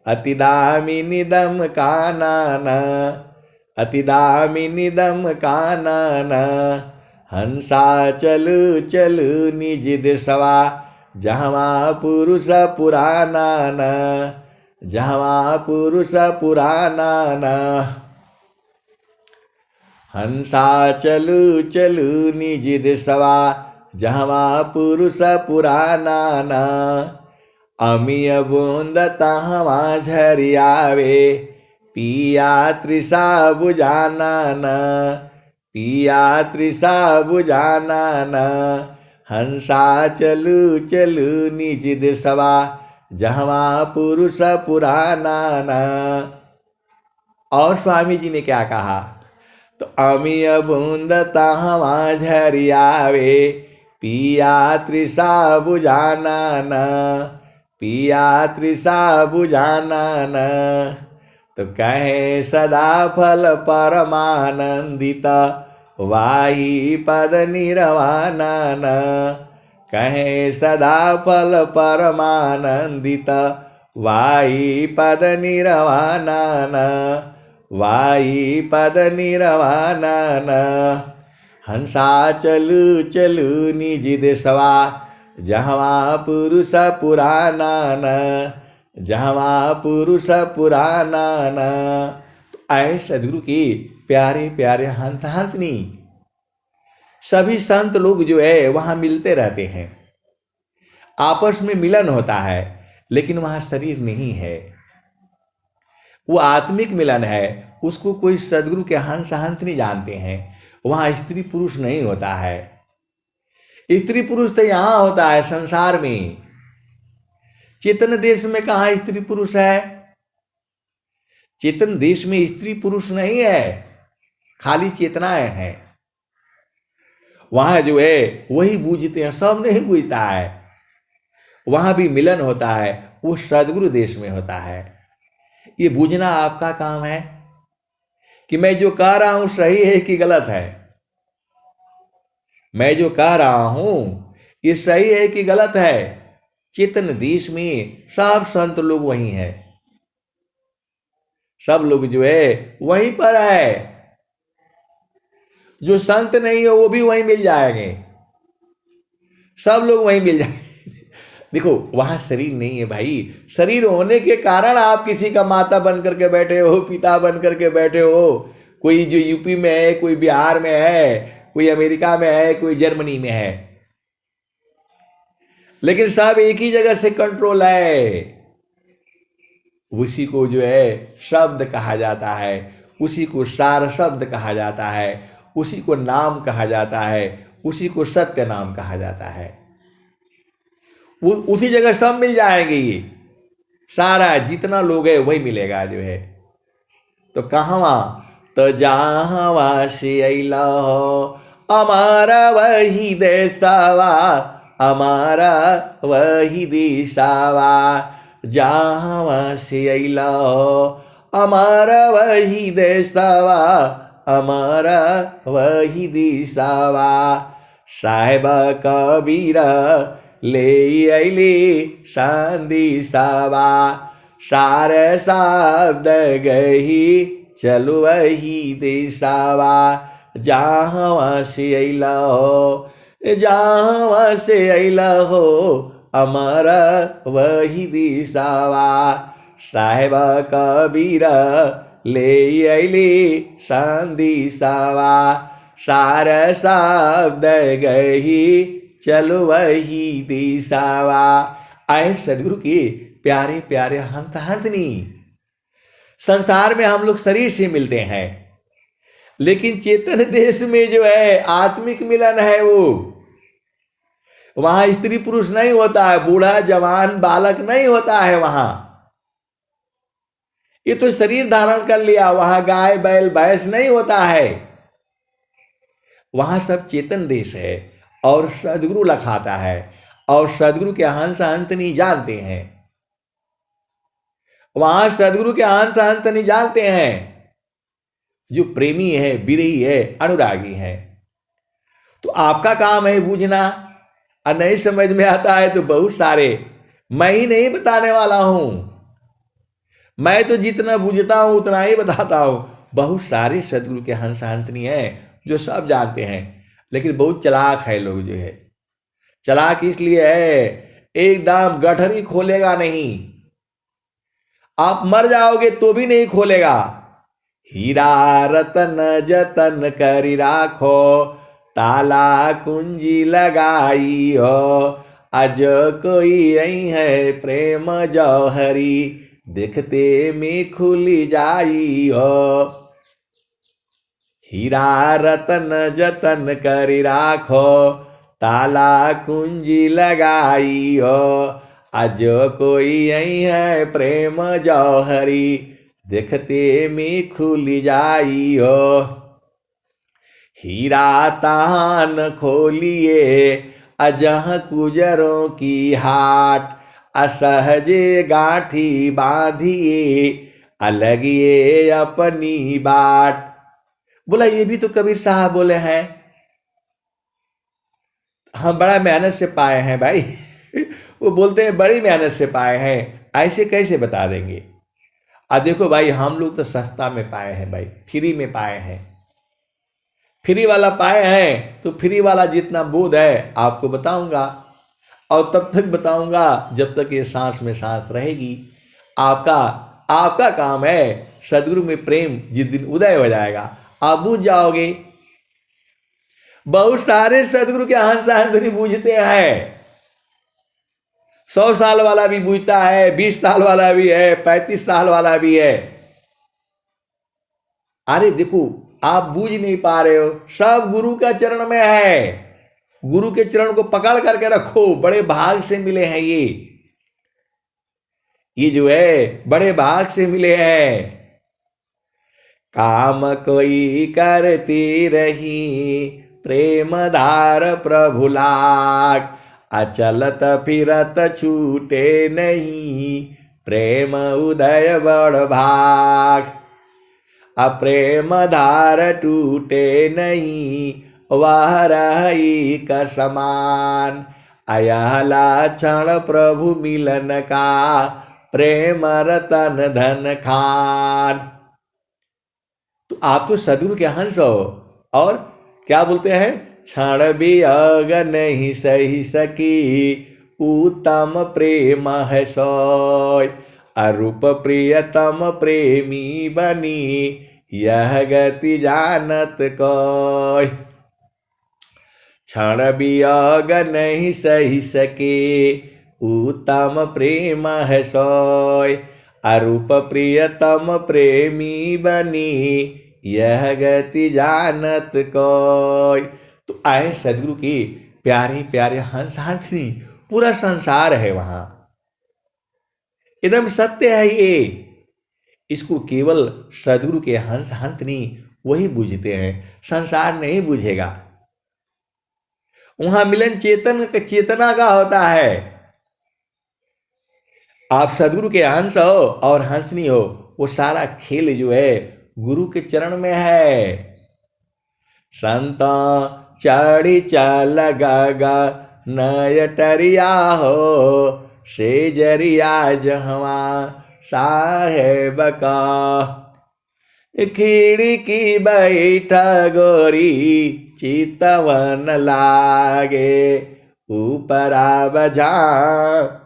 अति दामिनी दम का नाना, अति दामिनी दम का नाना। हंसा चलू चलू निज देशवा, जहवा पुरुष पुराना न, जहवा पुरुष पुराना न। हंसा चलू चलू निज देशवा, जहवा पुरुष पुराना न। अमिय बूंद तहवा झरियावे, पिया तृषा बुझाना न, पिया तृषा बुझाना न। हंसा चलू चलू निज देशवा, जहवा पुरुष पुराना न। और स्वामी जी ने क्या कहा? तो अमिय बूंद तहवा झरियावे, पिया तृषा बुझाना न, पिया तृषा बुझाना न। तो कहे सदा फल परमानंदित, वाही पद निर्वाणा न। कहे सदा फल परमानंदित, वाही पद निर्वाणा न, वाही पद निर्वाणा न। हंसा चलू चलू निज देशवा, जहवा पुरुष पुराना न, जहवा पुरुष पुराना न। तो आए सदगुरु के प्यारे प्यारे हंस हंसनी, सभी संत लोग जो है वहां मिलते रहते हैं, आपस में मिलन होता है, लेकिन वहां शरीर नहीं है, वो आत्मिक मिलन है। उसको कोई सदगुरु के हंस हंस नहीं जानते हैं। वहां स्त्री पुरुष नहीं होता है। स्त्री पुरुष तो यहां होता है संसार में। चेतन देश में कहाँ स्त्री पुरुष है? चेतन देश में स्त्री पुरुष नहीं है, खाली चेतनाएं हैं। वहां जो है वही बूझते हैं, सब नहीं बूझता है। वहां भी मिलन होता है, वो सदगुरु देश में होता है। ये बूझना आपका काम है कि मैं जो कह रहा हूं सही है कि गलत है। मैं जो कह रहा हूं ये सही है कि गलत है। चेतन देश में सब संत लोग वहीं हैं, सब लोग जो है वहीं पर है। जो संत नहीं है वो भी वहीं मिल जाएंगे। सब लोग वहीं मिल जाए। देखो वहां शरीर नहीं है भाई, शरीर होने के कारण आप किसी का माता बन करके बैठे हो, पिता बन करके बैठे हो। कोई जो यूपी में है, कोई बिहार में है, कोई अमेरिका में है, कोई जर्मनी में है, लेकिन सब एक ही जगह से कंट्रोल है। उसी को जो है शब्द कहा जाता है, उसी को सार शब्द कहा जाता है, उसी को नाम कहा जाता है, उसी को सत्य नाम कहा जाता है। वो उसी जगह सब मिल जाएंगे, ये सारा जितना लोग है वही मिलेगा जो है। तो कहवा तो जहाँ से अला हो हमारा वही देशवा, हमारा वही दिशावा। जहाँ से अला हो हमारा वही देशवा, हमारा वही दिशावा। साहेब कबीर ले अली संदिशावा, सारे शब्द गही चलो वही दिशावा। जहाँ से अला हो, जहाँ से अला हो हमारा वही दिशावा। साहेब कबीर ले अली संदिशावा, सारे शब्द गही चलो वही दिशावा। आए सदगुरु के प्यारे प्यारे हंत हंतनी, संसार में हम लोग शरीर से मिलते हैं, लेकिन चेतन देश में जो है आत्मिक मिलन है, वो वहां स्त्री पुरुष नहीं होता है, बूढ़ा जवान बालक नहीं होता है वहां। ये तो शरीर धारण कर लिया, वहां गाय बैल भैंस नहीं होता है, वहां सब चेतन देश है और सदगुरु लखाता है, और सदगुरु के हंस अंत नहीं जानते हैं। वहां सदगुरु के हंस अंत नहीं जानते हैं। जो प्रेमी है, विरही है, अनुरागी है, तो आपका काम है बूझना, और नहीं समझ में आता है तो बहुत सारे, मैं ही नहीं बताने वाला हूं, मैं तो जितना बूझता हूं उतना ही बताता हूं। बहुत सारे सदगुरु के हंस हंसनी हैं जो सब जानते हैं, लेकिन बहुत चलाक है लोग जो है। चलाक इसलिए है, एकदम गठरी खोलेगा नहीं, आप मर जाओगे तो भी नहीं खोलेगा। हीरा रतन जतन करी राखो, ताला कुंजी लगाई हो। आज कोई यही है प्रेम जौहरी, देखते में खुली जाई हो। हीरा रतन जतन करी राखो, ताला कुंजी लगाई हो। आज कोई यही है प्रेम जौहरी, देखते में खुली जाई हो। हीरा तान खोलिए अजह कुजरों की हाट, असहजे गांठी बांधिए अलगिए अपनी बाट। बोला ये भी तो कबीर साहब बोले हैं, हम बड़ा मेहनत से पाए हैं भाई। वो बोलते हैं बड़ी मेहनत से पाए हैं, ऐसे कैसे बता देंगे। देखो भाई, हम लोग तो सस्ता में पाए हैं भाई, फ्री में पाए हैं। फ्री वाला पाए हैं तो फ्री वाला जितना बोध है आपको बताऊंगा, और तब तक बताऊंगा जब तक ये सांस में सांस रहेगी। आपका काम है सदगुरु में प्रेम, जिस दिन उदय हो जाएगा आप बूझ जाओगे। बहुत सारे सदगुरु के हंस हंसनी बूझते हैं, 100 साल वाला भी बूझता है, 20 साल वाला भी है, 35 साल वाला भी है। अरे देखो, आप बूझ नहीं पा रहे हो, सब गुरु का चरण में है। गुरु के चरण को पकड़ करके रखो, बड़े भाग से मिले हैं ये जो है बड़े भाग से मिले हैं। काम कोई करती रही प्रेम धार प्रभु लाग, अचलत फिरत छूटे नहीं प्रेम उदय बड़ भाग। अप्रेम धार टूटे नहीं वह रही का समान, अयला क्षण प्रभु मिलन का प्रेम रतन धन खान। तो आप तो सदगुरु के हंस हो, और क्या बोलते हैं, क्षण वियोग नहीं सही सकी, उत्तम प्रेम है सोय। अरूप प्रियतम प्रेमी बनी, यह गति जानत कोय। क्षण वियोग नहीं सही सके, उत्तम प्रेम है सोय। अरूप प्रियतम प्रेमी बनी, यह गति जानत कोय। तो आए सदगुरु की प्यारे प्यारे हंस हंसनी, पूरा संसार है वहां, एकदम सत्य है ये। इसको केवल सदगुरु के हंस हंसनी वही बुझते हैं, संसार नहीं बुझेगा। वहां मिलन चेतना का होता है। आप सदगुरु के हंस हो और हंसनी हो, वो सारा खेल जो है गुरु के चरण में है। संता चढ़ी चल गा नय टरिया हो, से जरिया जहवा साहेब का। खिड़की बैठा गोरी चितवन लागे, ऊपरा बजा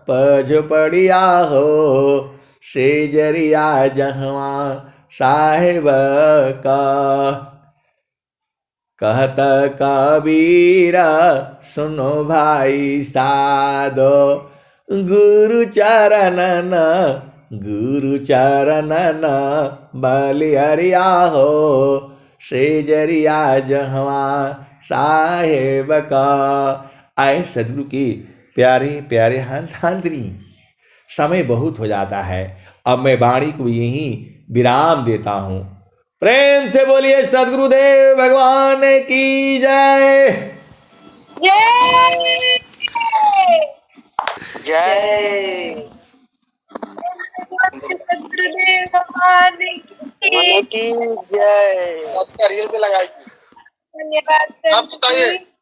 पझपड़िया हो, से जरिया जहवा साहेब का। कहत कबीरा सुनो भाई साधो, गुरु चरणन बलिहरिया हो, से जरिया जहवा साहेब का। आए सदगुरु की प्यारे प्यारे हंस हंसनी, समय बहुत हो जाता है, अब मैं वाणी को यहीं विराम देता हूं। प्रेम से बोलिए सदगुरुदेव भगवान की जय। जय जय सदगुरुदेव भगवान की जय। रील पे लगाई। धन्यवाद।